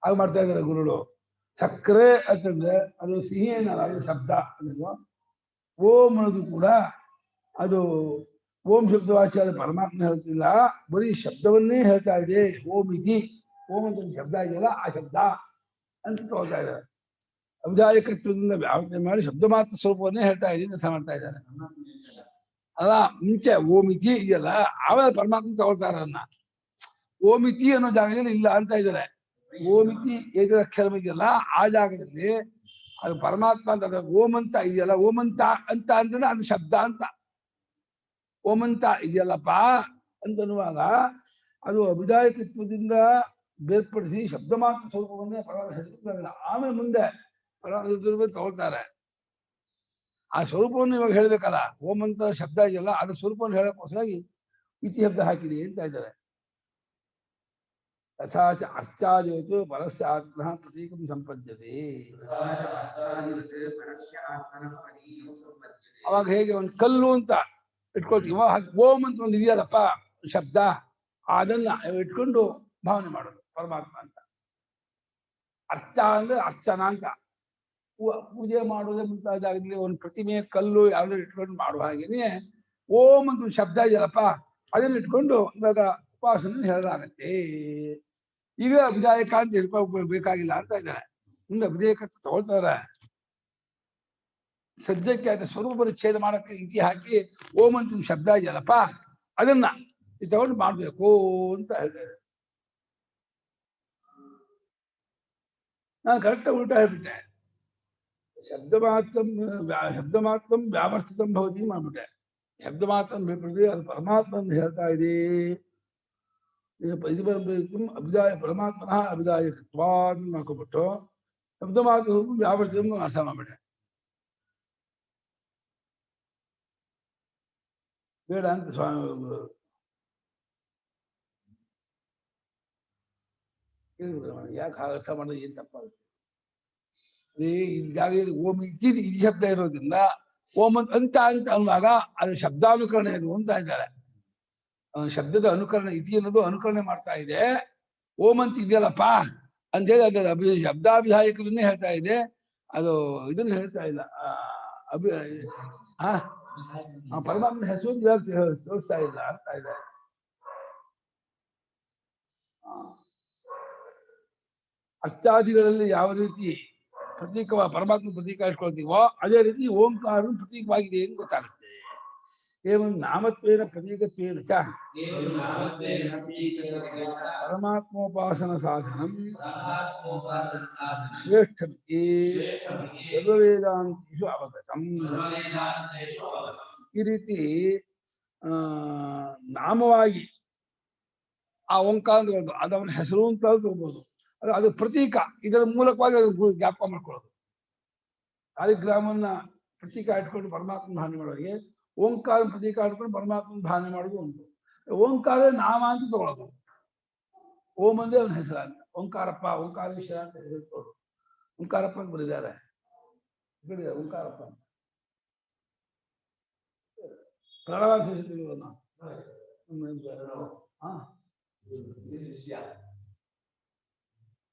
ಹಾಗೆ ಮಾಡ್ತಾ ಇದ್ದಾರೆ ಗುರುಗಳು. ಸಕ್ಕರೆ ಅಂತಂದ್ರೆ ಅದು ಸಿಹಿ ಏನಲ್ಲ, ಅದು ಶಬ್ದ ಅನ್ನೋದು. ಓಂ ಅನ್ನೋದು ಕೂಡ ಅದು ಓಂ ಶಬ್ದವಾಚ್ಯವಾದ ಪರಮಾತ್ಮ ಹೇಳ್ತಿಲ್ಲ, ಬರೀ ಶಬ್ದವನ್ನೇ ಹೇಳ್ತಾ ಇದೆ. ಓಂ ಇತಿ, ಓಂ ಅಂತ ಒಂದು ಶಬ್ದ ಇದೆಯಲ್ಲ, ಆ ಶಬ್ದ ಅಂತ ತಗೊಳ್ತಾ ಇದ್ದಾರೆ. ಅಭಿಧಾಯಕತ್ವದಿಂದ ವ್ಯಾವಸ್ಥೆ ಮಾಡಿ ಶಬ್ದ ಮಾತ್ರ ಸ್ವರೂಪವನ್ನೇ ಹೇಳ್ತಾ ಇದ್ದೀನಿ ಅರ್ಥ ಮಾಡ್ತಾ ಇದ್ದಾರೆ. ಅಲ್ಲ, ಮುಂಚೆ ಓಮಿತಿ ಇದೆಯಲ್ಲ, ಆಮೇಲೆ ಪರಮಾತ್ಮ ತಗೊಳ್ತಾರೆ ಅದನ್ನ. ಓಮಿತಿ ಅನ್ನೋ ಜಾಗದಲ್ಲಿ ಇಲ್ಲ ಅಂತ ಇದ್ದಾರೆ. ಓಮಿತಿ ಏಕದಕ್ಷರ ಇದೆಯಲ್ಲ, ಆ ಜಾಗದಲ್ಲಿ ಅದು ಪರಮಾತ್ಮ ಅಂತ. ಓಮಂತ ಇದೆಯಲ್ಲ, ಓಮಂತ ಅಂತ ಅಂದ್ರೆ ಅದು ಶಬ್ದ ಅಂತ. ಓಮಂತ ಇದೆಯಲ್ಲಪ್ಪ ಅಂತನ್ನುವಾಗ ಅದು ಅಭಿಧಾಯಕತ್ವದಿಂದ ಬೇರ್ಪಡಿಸಿ ಶಬ್ದ ಮಾತ್ರ ಸ್ವರೂಪವನ್ನೇ ಪರಮಾತ್ಮ. ಆಮೇಲೆ ಮುಂದೆ ಪರಮಾತ್ಮ ತಗೊಳ್ತಾರೆ. ಆ ಸ್ವರೂಪವನ್ನು ಇವಾಗ ಹೇಳ್ಬೇಕಲ್ಲ. ಓಂ ಅಂತ ಶಬ್ದ ಇದೆಯಲ್ಲ, ಅದ್ರ ಸ್ವರೂಪವನ್ನು ಹೇಳೋಕ್ಕೋಸ್ಕರಾಗಿ ಇತಿ ಶಬ್ದ ಹಾಕಿದೆ ಅಂತ ಇದ್ದಾರೆ. ತಥಾಚ ಅರ್ಚಾದಿವತ್ತು ಪರಸ್ಯ ಆತ್ಮನಃ ಪ್ರತೀಕಂ ಸಂಪದ್ಯತೆ. ಅವಾಗ ಹೇಗೆ ಒಂದು ಕಲ್ಲು ಅಂತ ಇಟ್ಕೊಳ್ತೀವಿ, ಓಂ ಅಂತ ಒಂದು ಇದೆಯಲ್ಲಪ್ಪ ಶಬ್ದ, ಅದನ್ನ ಇಟ್ಕೊಂಡು ಭಾವನೆ ಮಾಡೋದು ಪರಮಾತ್ಮ ಅಂತ. ಅರ್ಚ ಅಂದ್ರೆ ಅರ್ಚನ ಅಂತ. ಪೂಜೆ ಮಾಡೋದೇ ಮುಂತಾದಾಗಲಿ ಒಂದು ಪ್ರತಿಮೆ ಕಲ್ಲು ಯಾವ್ದು ಇಟ್ಕೊಂಡು ಮಾಡುವ ಹಾಗೇನೆ ಓಂ ಅಂತ ಒಂದು ಶಬ್ದ ಇದೆಯಲ್ಲಪ್ಪ, ಅದನ್ನ ಇಟ್ಕೊಂಡು ಇವಾಗ ಉಪಾಸನೆ ಹೇಳಲಾಗತ್ತೆ. ಈಗ ಅಭಿಧಾಯಕ ಅಂತ ಹೇಳ್ಕೊಬೇಕಾಗಿಲ್ಲ ಅಂತ ಇದ್ದಾರೆ. ಮುಂದೆ ಅಭಿಧಾಯಕತ್ವ ತಗೊಳ್ತಾರೆ. ಸದ್ಯಕ್ಕೆ ಅದ ಸ್ವರೂಪ ಪರಿಚ್ಛೇದ ಮಾಡಕ್ಕೆ ಇತಿ ಹಾಕಿ ಓಂ ಅಂತ ಒಂದು ಶಬ್ದ ಇದೆಯಲ್ಲಪ್ಪ, ಅದನ್ನ ತಗೊಂಡು ಮಾಡ್ಬೇಕು ಅಂತ ಹೇಳ್ತಾರೆ. ನಾನು ಕರೆಕ್ಟಾಗಿ ಉಲ್ಟಾ ಹೇಳ್ಬಿಟ್ಟೆ. ಶಬ್ದ ಮಾತ್ರ ವ್ಯಾವರ್ತಿತಂ ಭವತಿ ಮಾಡ್ಬಿಟ್ಟೆ. ಶಬ್ದ ಮಾತ್ರ ಬಿಟ್ಬಿಡ್ತೀವಿ, ಅದು ಪರಮಾತ್ಮ ಅಂತ ಹೇಳ್ತಾ ಇದೆ. ಇದು ಬರಬೇಕು ಅಭಿದಾಯ ಪರಮಾತ್ಮನ ಅಭಿದಾಯಕತ್ವಾದ ಮಾಡ್ಕೊಬಿಟ್ಟು ಶಬ್ದ ಮಾತ್ರ ವ್ಯಾವರ್ತಿತಂ ಅರ್ಥ ಮಾಡ್ಬಿಟ್ಟೆ. ಬೇಡ ಅಂತ ಸ್ವಾಮಿ ಯಾಕೆ ಹಾಗೆ ಅರ್ಥ ಮಾಡೋದು ಏನ್ ತಪ್ಪಾಗುತ್ತೆ? ಈ ಜಾಗದಲ್ಲಿ ಓಂ ಇತ್ತೀದಿ ಇದು ಶಬ್ದ ಇರೋದ್ರಿಂದ ಓಂ ಅಂತ ಅನ್ನುವಾಗ ಅದು ಶಬ್ದಾನುಕರಣೆ ಅದು ಅಂತ ಇದ್ದಾರೆ. ಶಬ್ದದ ಅನುಕರಣೆ ಇತಿ ಅನ್ನೋದು ಅನುಕರಣೆ ಮಾಡ್ತಾ ಇದೆ. ಓಂ ಅಂತ ಇದೆಯಲ್ಲಪ್ಪ ಅಂತೇಳಿ ಅದು ಶಬ್ದಾಭಿಧಾಯಕವನ್ನೇ ಹೇಳ್ತಾ ಇದೆ. ಅದು ಇದನ್ನ ಹೇಳ್ತಾ ಇಲ್ಲ. ಪರಮಾತ್ಮನ ಹೆಸರು ತೋರಿಸ್ತಾ ಇಲ್ಲ ಅಂತ ಇದೆ. ಅಷ್ಟಾದಿಗಳಲ್ಲಿ ಯಾವ ರೀತಿ ಪರಮಾತ್ಮ ಪ್ರತೀಕ ಇಟ್ಕೊಳ್ತೀವೋ ಅದೇ ರೀತಿ ಓಂಕಾರ ಪ್ರತೀಕವಾಗಿದೆ ಎಂದು ಗೊತ್ತಾಗುತ್ತೆ. ಏವಂ ನಾಮತ್ವೇನ ಪ್ರತೀಕತ್ವೇನ ಚ ಪರಮಾತ್ಮೋಪಾಸನ ಸಾಧನಂ ಶ್ರೇಷ್ಠಮಿತಿ ಸರ್ವವೇದಾಂತೇಷು ಅವಗತಂ. ಈ ರೀತಿ ನಾಮವಾಗಿ ಆ ಓಂಕಾರ ಅದು ಅವನ ಹೆಸರು ಅಂತ ತಗೋಬಹುದು. ಅದು ಪ್ರತೀಕ, ಇದರ ಮೂಲಕವಾಗಿ ಅದು ಜ್ಞಾಪಕ ಮಾಡ್ಕೊಳ್ಳೋದು. ಕಾಲಿಗ್ರಾಮನ್ನ ಪ್ರತೀಕ ಇಟ್ಕೊಂಡು ಪರಮಾತ್ಮನ ಭಾವನೆ ಮಾಡೋರಿಗೆ ಓಂಕಾರ ಪ್ರತೀಕ ಇಟ್ಕೊಂಡು ಪರಮಾತ್ಮನ ಭಾವನೆ ಮಾಡೋದು ಉಂಟು. ಓಂಕಾರ ನಾಮ ಅಂತ ತಗೊಳ್ಳೋದು. ಓಂ ಅಂದ್ರೆ ಅವನ ಹೆಸರು ಅಂತ. ಓಂಕಾರಪ್ಪ, ಓಂಕಾರೇಶ್ವರ ಅಂತ ಹೇಳ್ಕೊಳ್ಳೋದು. ಓಂಕಾರಪ್ಪ ಅಂತ ಬರೆದಿದ್ದಾರೆ, ಓಂಕಾರಪ್ಪ ಅಂತ. ಪ್ರಣವ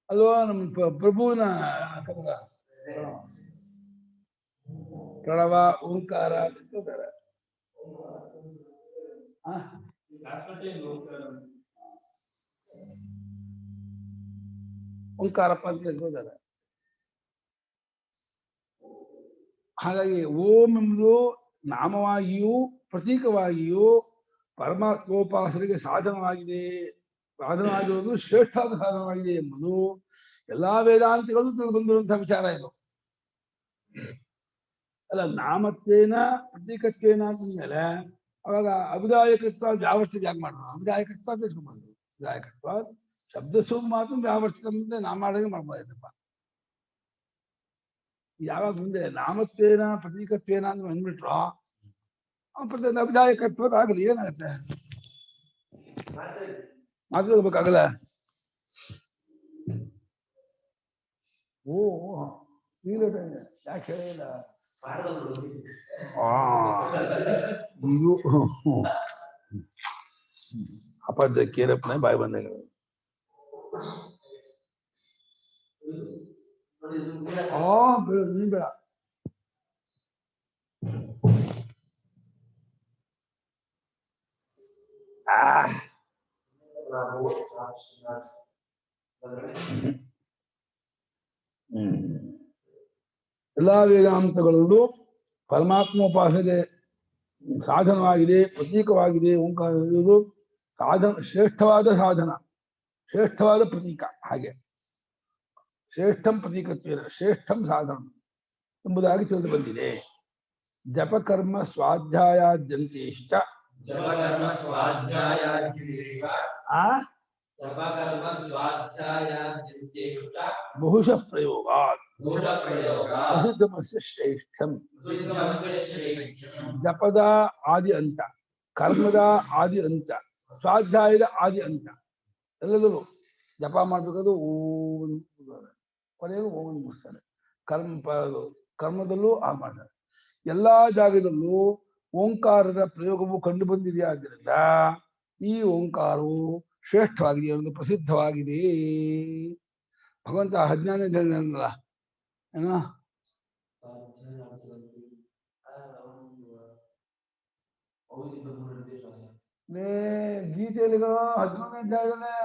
ಅಲ್ವಾ ನಮ್ಮ ಪ್ರಭುವಿನ ಪ್ರಣವ ಓಂಕಾರ ಅಂತಾರೆ. ಓಂಕಾರಪ್ಪ ಅಂತ ಹೇಳ್ತಾರೆ. ಹಾಗಾಗಿ ಓಂ ಎಂಬುದು ನಾಮವಾಗಿಯೂ ಪ್ರತೀಕವಾಗಿಯೂ ಪರಮಾತ್ಮೋಪಾಸನೆಗೆ ಸಾಧನವಾಗಿದೆ. ಸಾಧನವಾಗಿರುವುದು ಶ್ರೇಷ್ಠವಾದ ಸಾಧನವಾಗಿದೆ ಎಂಬುದು ಎಲ್ಲಾ ವೇದಾಂತಿಗಳು ತಿಳಿದು ಬಂದಿರುವಂತಹ ವಿಚಾರ ಇದು. ಅಲ್ಲ, ನಾಮತ್ವೇನ ಪ್ರತೀಕತ್ವೇನ ಅಂದ್ಮೇಲೆ ಅವಾಗ ಅಭಿದಾಯಕತ್ವ ವ್ಯಾವರ್ತಿಕ ಯಾಕೆ ಮಾಡೋದು? ಅಭಿದಾಯಕತ್ವ ಅಂತ ಇಟ್ಕೊಬೋದು. ಅಭಿದಾಯಕತ್ವ ಶಬ್ದ ಸ್ವರೂಪ ಮಾತ್ರ ವ್ಯಾವರ್ತಿಕ ಮುಂದೆ ನಾ ಮಾಡಾಗೆ ಮಾಡ್ಬೋದಪ್ಪ. ಯಾವಾಗ ಮುಂದೆ ನಾಮತ್ವೇನ ಪ್ರತೀಕತ್ವೇನ ಅಂತ ಅಂದ್ಬಿಟ್ರು ಅಭಿದಾಯಕತ್ವ ಆಗಲಿ, ಏನಾಗುತ್ತೆ? ಮಾತಾಡ್ಬೇಕಾಗಲ್ಲ. ಓ ಯಾಕೆ ಹೇಳಿಲ್ಲ? ಇದು ಅಪದ ಕೇರಪ್ಪನ ಬಾಯಿ ಬಂದಾಗ ಬೇಡ. ಎಲ್ಲಾ ವೇದಾಂತಗಳಲ್ಲೂ ಪರಮಾತ್ಮೋಪಾಸನೆಗೆ ಸಾಧನವಾಗಿದೆ, ಪ್ರತೀಕವಾಗಿದೆ. ಓಂಕಾರ ಎನ್ನುವುದು ಸಾಧನ, ಶ್ರೇಷ್ಠವಾದ ಸಾಧನ, ಶ್ರೇಷ್ಠವಾದ ಪ್ರತೀಕ. ಹಾಗೆ ಶ್ರೇಷ್ಠಂ ಪ್ರತೀಕತ್ವೇನ ಶ್ರೇಷ್ಠಂ ಸಾಧನ ಎಂಬುದಾಗಿ ತಿಳಿದು ಬಂದಿದೆ. ಜಪಕರ್ಮ ಸ್ವಾಧ್ಯಾಯಾದ್ಯಂತೇಷ್ಟ ಬಹುಶಃ ಪ್ರಯೋಗಾತ್ ಪ್ರಸಿದ್ಧಮಸ್ಯ ಶ್ರೇಷ್ಠಂ. ಜಪದ ಆದಿ ಅಂತ, ಕರ್ಮದ ಆದಿ ಅಂತ, ಸ್ವಾಧ್ಯಾಯದ ಆದಿ ಅಂತ ಎಲ್ಲದೂ ಜಪ ಮಾಡ್ಬೇಕಾದ್ರು ಓಂ ಕೊನೆಗೂ ಓಂ ಮುಗಿಸ್ತಾರೆ. ಕರ್ಮದಲ್ಲೂ ಆ ಮಾಡ್ತಾರೆ. ಎಲ್ಲಾ ಜಾಗದಲ್ಲೂ ಓಂಕಾರದ ಪ್ರಯೋಗವು ಕಂಡು ಬಂದಿದೆಯಾದ್ದರಿಂದ ಈ ಓಂಕಾರವು ಶ್ರೇಷ್ಠವಾಗಿದೆ, ಒಂದು ಪ್ರಸಿದ್ಧವಾಗಿದೆ. ಭಗವಂತ 14ನೇ ದಿನದಲ್ಲ ಏನೋ ಗೀತೆಯಲ್ಲಿ 11ನೇ ಅಧ್ಯಾಯದಲ್ಲೇ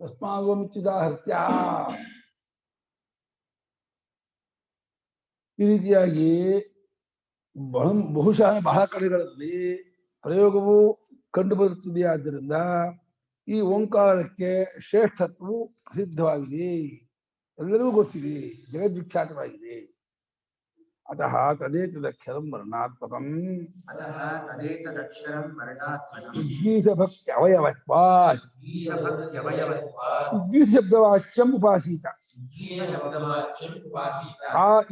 ತಸ್ಮಾಗೋಮಿಚ್ಚಿದಾಹತ್ಯ ಈ ರೀತಿಯಾಗಿ ಬಹುಶಃ ಬಹಳ ಕಡೆಗಳಲ್ಲಿ ಪ್ರಯೋಗವು ಕಂಡು ಬರುತ್ತದೆ. ಆದ್ದರಿಂದ ಈ ಓಂಕಾರಕ್ಕೆ ಶ್ರೇಷ್ಠತ್ವವು ಪ್ರಸಿದ್ಧವಾಗಿದೆ, ಎಲ್ಲರಿಗೂ ಗೊತ್ತಿದೆ, ಜಗದ್ವಿಖ್ಯಾತವಾಗಿದೆ. ಅತಃ ತದೇತದಕ್ಷರಂ ವರ್ಣಾತ್ಮಕಂ ಉದ್ಗೀತಭಕ್ತಿ ಅವಯವತ್ವಾತ್ ಉದ್ಗೀತ ಶಬ್ದವಾಚ್ಯಂ ಉಪಾಸೀತ.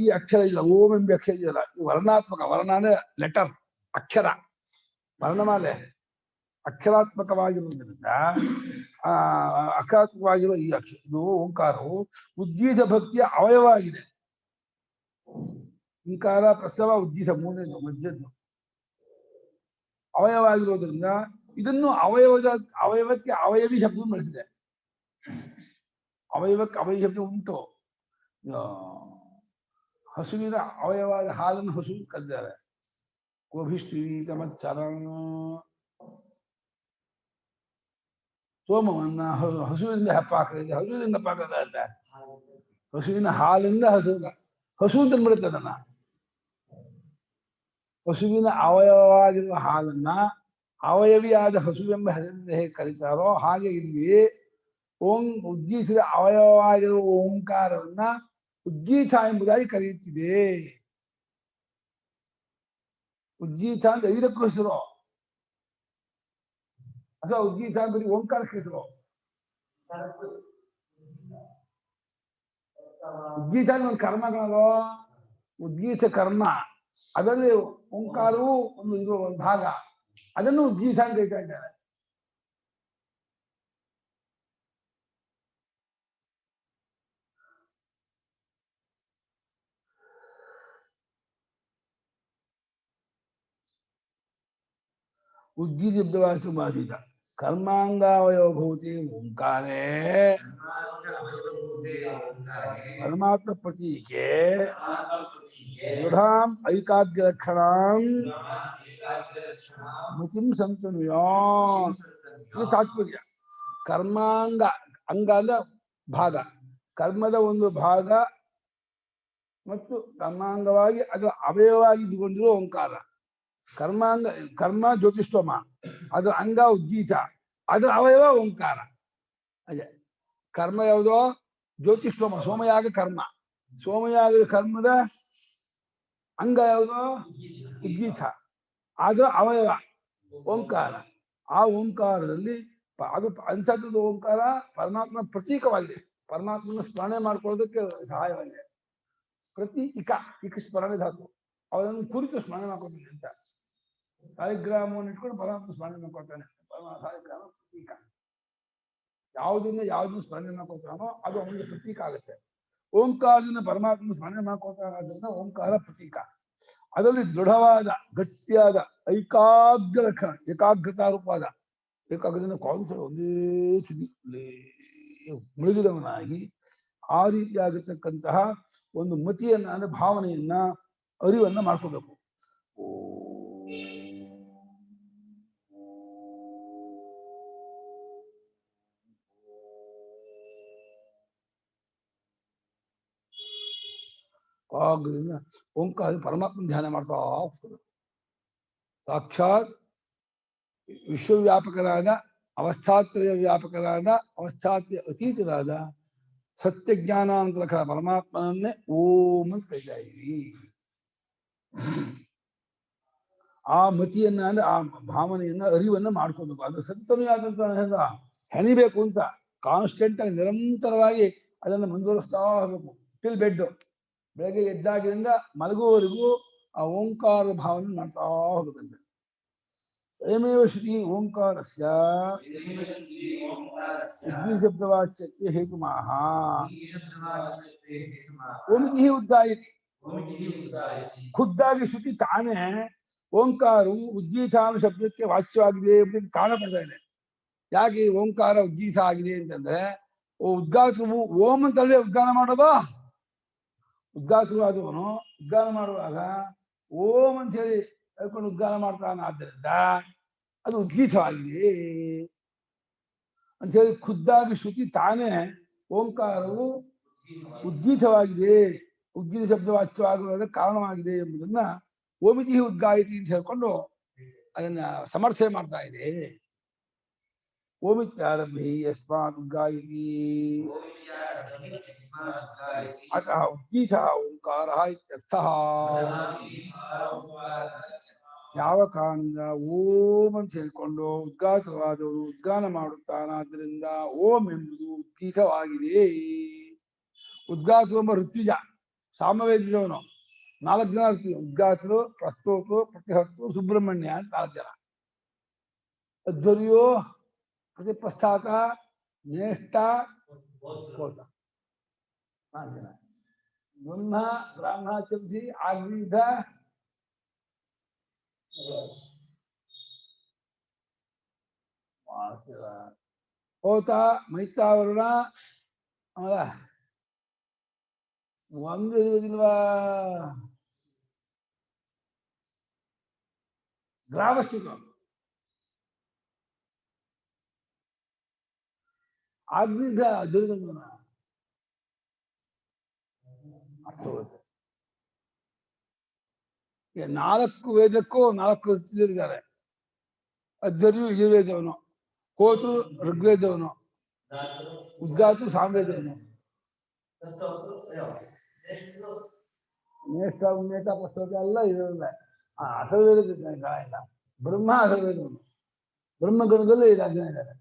ಈ ಅಕ್ಷರ ಇಲ್ಲ, ಓಂ ಎಂಬ ಅಕ್ಷರ ಇದೆಯಲ್ಲ, ಈ ವರ್ಣಾತ್ಮಕ. ವರ್ಣ ಅಂದ್ರೆ ಲೆಟರ್, ಅಕ್ಷರ, ವರ್ಣಮಾಲೆ ಅಕ್ಷರಾತ್ಮಕವಾಗಿರುವುದರಿಂದ ಅಕ್ಷರಾತ್ಮಕವಾಗಿರುವ ಈ ಅಕ್ಷರ, ಇದು ಓಂಕಾರವು ಉದ್ಗೀತ ಭಕ್ತಿಯ ಅವಯವ ಆಗಿದೆ. ಇಂಕಾರ, ಪ್ರಸ್ತವ, ಉದ್ಗೀತ ಮೂರನೇದು ಮಧ್ಯದ್ದು ಅವಯವ ಆಗಿರೋದ್ರಿಂದ ಇದನ್ನು ಅವಯವಕ್ಕೆ ಅವಯವಿ ಶಬ್ದ ಬಳಸಿದೆ. ಅವಯವಕ್ಕೆ ಅವಯವ ಶಬ್ದ ಉಂಟು. ಹಸುವಿನ ಅವಯವಾದ ಹಾಲನ್ನು ಹಸು ಕದ್ದಿದ್ದಾರೆ. ಗೋಭಿಷ್ಠೀತ ಮಚ್ಚರ ಸೋಮವನ್ನ ಹಸುವಿನಿಂದ ಹೆಪ್ಪಾಕಲಿದೆ. ಹಸುವಿನಿಂದ ಹೆಪ್ಪಾಕಲ್ಲ, ಹಸುವಿನ ಹಾಲಿಂದ ಹಸು ಅಂತ ಬಿಡುತ್ತೆ ಅದನ್ನ. ಹಸುವಿನ ಅವಯವವಾಗಿರುವ ಹಾಲನ್ನ ಅವಯವಿಯಾದ ಹಸುವೆಂಬ ಹೆಸರಿನಿಂದ ಹೇಗೆ ಕರೀತಾರೋ ಹಾಗೆ ಇಲ್ಲಿ ಉದ್ಗೀತದ ಅವಯವವಾಗಿರುವ ಓಂಕಾರವನ್ನ ಉದ್ಗೀತ ಎಂಬುದಾಗಿ ಕರೆಯುತ್ತಿದೆ. ಉದ್ಗೀತ ಅಂದ್ರೆ ಐದಕ್ಕೂ ಹೆಸರು, ಅಥವಾ ಉದ್ಗೀತ ಬರೀ ಓಂಕಾರಕ್ಕೆ ಹೆಸರು. ಉದ್ಗೀತ ಒಂದು ಕರ್ಮಗಳು, ಉದ್ಗೀತ ಕರ್ಮ, ಅದರಲ್ಲಿ ಓಂಕಾರವು ಒಂದು ಭಾಗ, ಅದನ್ನು ಉದ್ಗೀತ ಅಂತ ಹೇಳ್ತಾ ಇದ್ದಾರೆ. ಉದ್ಗೀತ ಶಬ್ದವಾಚ ಭಾಷಿತ ಕರ್ಮಾಂಗಾವಯವಭೂತಿ ಓಂಕಾರೇ ಪರಮಾತ್ಮ ಪ್ರತೀಕೆ ದೃಢಾಂ ಐಕಾಗ್ರಲಕ್ಷಣಾಂ ಮತಿಂ ಸಂತನುಯಾಂ. ಇದು ತಾತ್ಪರ್ಯ. ಕರ್ಮಾಂಗ, ಅಂಗ ಅಂದ ಭಾಗ, ಕರ್ಮದ ಒಂದು ಭಾಗ ಮತ್ತು ಕರ್ಮಾಂಗವಾಗಿ ಅದರ ಅವಯವಾಗಿ ಇದ್ದುಕೊಂಡಿರುವ ಓಂಕಾರ. ಕರ್ಮಾಂಗ, ಕರ್ಮ ಜ್ಯೋತಿಷ್ಠೋಮ, ಅದರ ಅಂಗ ಉದ್ಗೀತ, ಅದರ ಅವಯವ ಓಂಕಾರ. ಅದೇ ಕರ್ಮ ಯಾವುದೋ ಜ್ಯೋತಿಷ್ಠೋಮ, ಸೋಮಯಾಗ ಕರ್ಮ, ಸೋಮಯಾಗದ ಕರ್ಮದ ಅಂಗ ಯಾವುದೋ ಉದ್ಗೀತ, ಅದರ ಅವಯವ ಓಂಕಾರ. ಆ ಓಂಕಾರದಲ್ಲಿ ಅದು ಅಂಥದ್ದು ಓಂಕಾರ ಪರಮಾತ್ಮನ ಪ್ರತೀಕವಾಗಿದೆ. ಪರಮಾತ್ಮನ ಸ್ಮರಣೆ ಮಾಡ್ಕೊಳ್ಳೋದಕ್ಕೆ ಸಹಾಯವಾಗಿದೆ. ಪ್ರತಿ ಇಕ ಸ್ಮರಣೆ ಧಾತು, ಅವರನ್ನು ಕುರಿತು ಸ್ಮರಣೆ ಮಾಡ್ಕೊಳ್ತಾನೆ ಅಂತ. ಸಾಲಿಗ್ರಾಮವನ್ನು ಇಟ್ಕೊಂಡು ಪರಮಾತ್ಮ ಸ್ಮರಣೆ ಮಾಡ್ಕೊಳ್ತಾನೆ. ಸಾಲಿಗ್ರಾಮ ಪ್ರತೀಕ. ಯಾವುದನ್ನ ಸ್ಮರಣೆ ಮಾಡ್ಕೊಳ್ತಾನೋ ಅದು ಅವನಿಗೆ ಪ್ರತೀಕ ಆಗುತ್ತೆ. ಓಂಕಾರದಿಂದ ಪರಮಾತ್ಮ ಸ್ಮರಣೆ ಮಾಡ್ಕೊಳ್ತಾದ್ರಿಂದ ಓಂಕಾರ ಪ್ರತೀಕ. ಅದರಲ್ಲಿ ದೃಢವಾದ ಗಟ್ಟಿಯಾದ ಐಕಾಗ್ರ ಲಕ್ಷಣ, ಏಕಾಗ್ರತಾ ರೂಪವಾದ, ಏಕಾಗ್ರದಿಂದ ಕಾನ್ಸರ್ ಒಂದೇ ತುದಿ ಮುಳುಗಿದವನಾಗಿ ಆ ರೀತಿಯಾಗಿರ್ತಕ್ಕಂತಹ ಒಂದು ಮತಿಯನ್ನ, ಅಂದ್ರೆ ಭಾವನೆಯನ್ನ, ಅರಿವನ್ನ ಮಾಡ್ಕೋಬೇಕು. ಆದ್ದರಿಂದ ಓಂಕಾರ ಪರಮಾತ್ಮ ಧ್ಯಾನ ಮಾಡ್ತಾ ಹೋಗ್ತದೆ. ಸಾಕ್ಷಾತ್ ವಿಶ್ವವ್ಯಾಪಕರಾದ, ಅವಸ್ಥಾತ್ರಯ ವ್ಯಾಪಕರಾದ, ಅವಸ್ಥಾತ್ರಯ ಅತೀತರಾದ ಸತ್ಯ ಜ್ಞಾನಾಂತರ ಪರಮಾತ್ಮನನ್ನೇ ಓಂ ಅಂತ ಕರೀತಾ ಇದ್ದೀವಿ. ಆ ಮತಿಯನ್ನ, ಅಂದ್ರೆ ಆ ಭಾವನೆಯನ್ನ, ಅರಿವನ್ನ ಮಾಡ್ಕೋಬೇಕು. ಅದು ಸಂತಮಿಯಾದಂತ ಹೆಣಿಬೇಕು ಅಂತ ಕಾನ್ಸ್ಟೆಂಟ್ ಆಗಿ ನಿರಂತರವಾಗಿ ಅದನ್ನು ಮುಂದುವರಿಸ್ತಾ ಹೋಗ್ಬೇಕು. ಟಿಲ್ ಬೆಡ್, ಬೆಳಗ್ಗೆ ಎದ್ದಾಗಿನಿಂದ ಮಲಗುವವರೆಗೂ ಆ ಓಂಕಾರ ಭಾವನೆ ಮಾಡ್ತಾ ಹೋಗ್ಬೇಕಂತೆ. ಅಯಮೇವ ಶ್ರುತಿ ಓಂಕಾರಸ್ಯ ಶಬ್ದವಾಚ್ಯಕ್ಕೆ ಹೇತುಮಾಹ ಓಮಿತಿ ಉದ್ದಾಯತಿ. ಖುದ್ದಾಗಿ ಶ್ರುತಿ ತಾನೇ ಓಂಕಾರವು ಉದ್ಗೀತಾನ ಶಬ್ದಕ್ಕೆ ವಾಚ್ಯವಾಗಿದೆ ಎಂಬುದಕ್ಕೆ ಕಾರಣ ಪಡ್ತಾ ಇದೆ. ಯಾಕೆ ಓಂಕಾರ ಉದ್ಗೀತ ಆಗಿದೆ ಅಂತಂದ್ರೆ, ಉದ್ಗಾಸವು ಓಂ ಅಂತಲ್ವೇ ಉದ್ಗಾನ ಮಾಡೋದು. ಉದ್ಗಾಸವಾದವನು ಉದ್ಗಾನ ಮಾಡುವಾಗ ಓಂ ಅಂತ ಹೇಳಿ ಹೇಳ್ಕೊಂಡು ಉದ್ಗಾನ ಮಾಡ್ತಾನೆ. ಆದ್ದರಿಂದ ಅದು ಉದ್ಗೀತವಾಗಿದೆ ಅಂತ ಹೇಳಿ ಖುದ್ದಾಗಿ ಶ್ರುತಿ ತಾನೇ ಓಂಕಾರವು ಉದ್ಗೀತವಾಗಿದೆ ಉದ್ಗಿತ ಶಬ್ದವಾಚ್ಯವಾಗುವುದಕ್ಕೆ ಕಾರಣವಾಗಿದೆ ಎಂಬುದನ್ನ ಓಮಿತಿ ಉದ್ಗಾಯಿತಿ ಅಂತ ಹೇಳ್ಕೊಂಡು ಅದನ್ನ ಸಮರ್ಥನೆ ಮಾಡ್ತಾ ಇದೆ. ಓಮಿತ್ಯಾರಭಿ ಯಸ್ಮಾತ್ ಉದ್ಗಾಯಿತಿ ಅತಃ ಉದ್ಗೀತ ಓಂಕಾರ ಇತ್ಯರ್ಥಃ. ಯಾವ ಕಾರಣದಿಂದ ಓಂ ಅಂತ ಹೇಳ್ಕೊಂಡು ಉದ್ಗಾತವಾದವರು ಉದ್ಗಾನ ಮಾಡುತ್ತಾನಾದ್ರಿಂದ ಓಂ ಎಂಬುದು ಉದ್ಗೀತವಾಗಿದೆ. ಉದ್ಗಾತ ಎಂಬ ಋತ್ವಿಜ ಸಾಮವೇದಿದವನು 4 ಜನ ಇರ್ತೀವಿ. ಉದ್ಗಾತರು, ಪ್ರಸ್ತೋತರು, ಪ್ರತಿಹರ್ತರು, ಸುಬ್ರಹ್ಮಣ್ಯ ಅಂತ 4 ಜನ. ಅಧ್ವರ್ಯೋ ಪ್ರತಿಪ್ರಸ್ಥಾತ ಜ್ಯೇಷ್ಠ ಹೋತ 4 ಜನ. ಬ್ರಹ್ಮ ಬ್ರಾಹ್ಮಣ ಚಂಸಿ ಆಗ್ರೀಧ ಹೋತ ಮೈತಾವರುಣ ಆಮೇಲೆ ಒಂದು ಇರುವುದಿಲ್ವಾ ಗ್ರಾಮಸ್ಥಿತ ಆಗ್ನಿಧ ದುರ್ಗಂಧನ ಅರ್ಥ ಹೋಗುತ್ತೆ. 4 ವೇದಕ್ಕೂ 4 ಇದ್ದಾರೆ. ಅಧ್ವರ್ಯು ಯಜುರ್ವೇದವನು, ಹೋತೃ ಋಗ್ವೇದವನು, ಉದ್ಗಾತು ಸಾಮವೇದವನು, ನೇಷ್ಟ ಉನ್ನೇಟ ಪ್ರಸ್ತೋತ ಎಲ್ಲ ಇರೋಲ್ಲ. ಅಸರ್ವೇದ ಇಲ್ಲ. ಬ್ರಹ್ಮ ಅಸರ್ವೇದವನು, ಬ್ರಹ್ಮಗಣದಲ್ಲೇ ಇದು ಅಜ್ಞಾನ ಇದ್ದಾರೆ.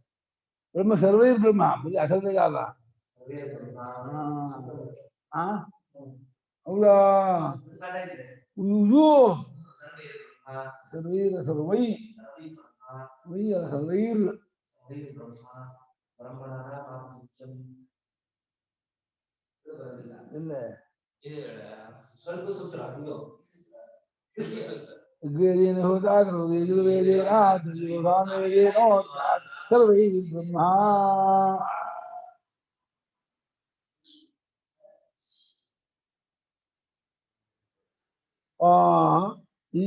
ಬ್ರಹ್ಮ ಸರ್ವೇ ಬ್ರಹ್ಮ ಅಸರ್ವೇದ ಅಲ್ಲ. ಹೌದಾ ಇದು ಸರ್ವೈರ ಸರ್ವೈ ವೈ ಅಲ್ಲ ಸರ್ವೈರ್ ಇಲ್ಲ. ಋಗ್ವೇದೇನ ಹೋತಾ ಯಜುರ್ವೇದೇನ ಸಾಮವೇದೇನೋ ಸರ್ವೈ ಬ್ರಹ್ಮ. ಈ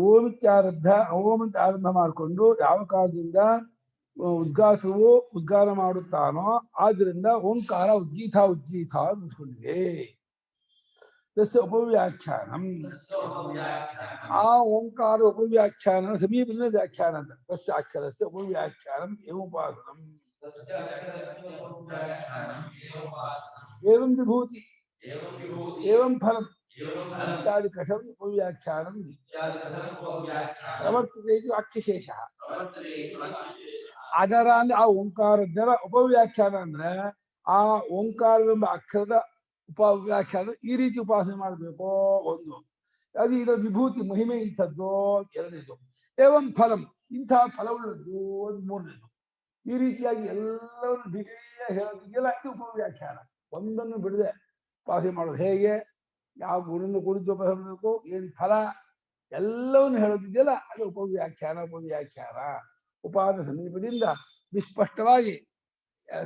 ಓಮಿತ್ಯಾರಬ್ಧ ಓಂ ಅಂತ ಆರಂಭ ಮಾಡಿಕೊಂಡು ಯಾವ ಕಾಲದಿಂದ ಉದ್ಗಾತವು ಉದ್ಗಾರ ಮಾಡುತ್ತಾನೋ ಆದ್ರಿಂದ ಓಂಕಾರ ಉದ್ಗೀತ ಉದ್ಗೀತ ಅನ್ನಿಸ್ಕೊಂಡಿದೆ. ತಸ್ಯ ಉಪವ್ಯಾಖ್ಯಾನಂ, ಆ ಓಂಕಾರ ಉಪವ್ಯಾಖ್ಯಾನ ಸಮೀಪದ ವ್ಯಾಖ್ಯಾನ ಅಂತ. ತಸ್ಯ ಅಕ್ಷರಸ್ಯ ಉಪವ್ಯಾಖ್ಯಾನಂ ಏವೋಪಾಸನಂ ಏವಂ ವಿಭೂತಿ ಏವಂ ಫಲಂ ಇತ್ಯಾದಿ ಕಥಂ ಉಪವ್ಯಾಖ್ಯಾನಂ ಪ್ರವರ್ತತೆ ಇದು ವಾಕ್ಯಶೇಷ. ಅದರ ಅಂದ್ರೆ ಆ ಓಂಕಾರಜ್ಞರ ಉಪವ್ಯಾಖ್ಯಾನ ಅಂದ್ರೆ ಆ ಓಂಕಾರವೆಂಬ ಅಕ್ಷರದ ಉಪವ್ಯಾಖ್ಯಾನ ಈ ರೀತಿ ಉಪಾಸನೆ ಮಾಡಬೇಕು ಒಂದು. ಅದು ಇದರ ವಿಭೂತಿ ಮಹಿಮೆ ಇಂಥದ್ದು ಎರಡನೇದು. ಏವಂ ಫಲಂ ಇಂತಹ ಫಲವುಳ್ಳದ್ದು ಒಂದು ಮೂರನೇದು. ಈ ರೀತಿಯಾಗಿ ಎಲ್ಲವನ್ನು ಬಿಗಿಯ ಹೇಳೋದಿದೆಯಲ್ಲ ಇದು ಉಪವ್ಯಾಖ್ಯಾನ. ಒಂದನ್ನು ಬಿಡದೆ ಉಪಾಸನೆ ಮಾಡೋದು ಹೇಗೆ, ಯಾವ ಗುಣದಿಂದ ಕೂಡಿದ್ದು ಉಪಯೋಗಿಸಬೇಕು, ಏನ್ ಫಲ ಎಲ್ಲವನ್ನು ಹೇಳೋದಿದೆಯಲ್ಲ ಅದು ಉಪವ್ಯಾಖ್ಯಾನ. ಉಪವ್ಯಾಖ್ಯಾನ ಉಪಾದ ಸಮೀಪದಿಂದ ನಿಸ್ಪಷ್ಟವಾಗಿ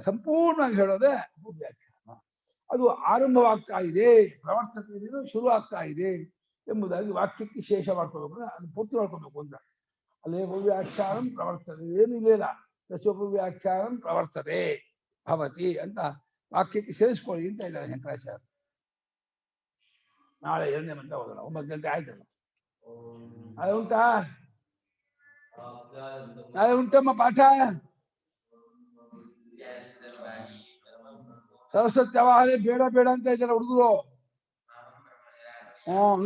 ಸಂಪೂರ್ಣವಾಗಿ ಹೇಳೋದೇ ಉಪವ್ಯಾಖ್ಯಾನ. ಅದು ಆರಂಭವಾಗ್ತಾ ಇದೆ, ಪ್ರವರ್ತತೆಯನ್ನು ಶುರು ಆಗ್ತಾ ಇದೆ ಎಂಬುದಾಗಿ ವಾಕ್ಯಕ್ಕೆ ಶೇಷ ಮಾಡ್ಕೋಬೇಕು. ಅದು ಪೂರ್ತಿ ಮಾಡ್ಕೋಬೇಕು ಅಂತ. ಅಲ್ಲೇ ಉಪವ್ಯಾಖ್ಯಾನಂ ಪ್ರವರ್ತತೆ ಏನು ಇಲ್ಲ, ಉಪವ್ಯಾಖ್ಯಾನಂ ಪ್ರವರ್ತತೆ ಭವತಿ ಅಂತ ವಾಕ್ಯಕ್ಕೆ ಸೇರಿಸ್ಕೊಳ್ಳಿ ಅಂತ ಇದ್ದಾರೆ ಶಂಕರಾಚಾರ್ಯ. ನಾಳೆ 2ನೇ ಮಂತ್ರ ಹೋಗೋಣ. 9 ಗಂಟೆ ಆಯ್ತಲ್ಲ. ನಾಳೆ ಉಂಟಾ? ನಾಳೆ ಉಂಟಮ್ಮ ಪಾಠ? ಸರಸ್ವತಿ ಆವಾಹನೆ ಬೇಡ ಬೇಡ ಅಂತ ಇದ್ದಾರೆ ಹುಡುಗರು. ನೋಡಿ.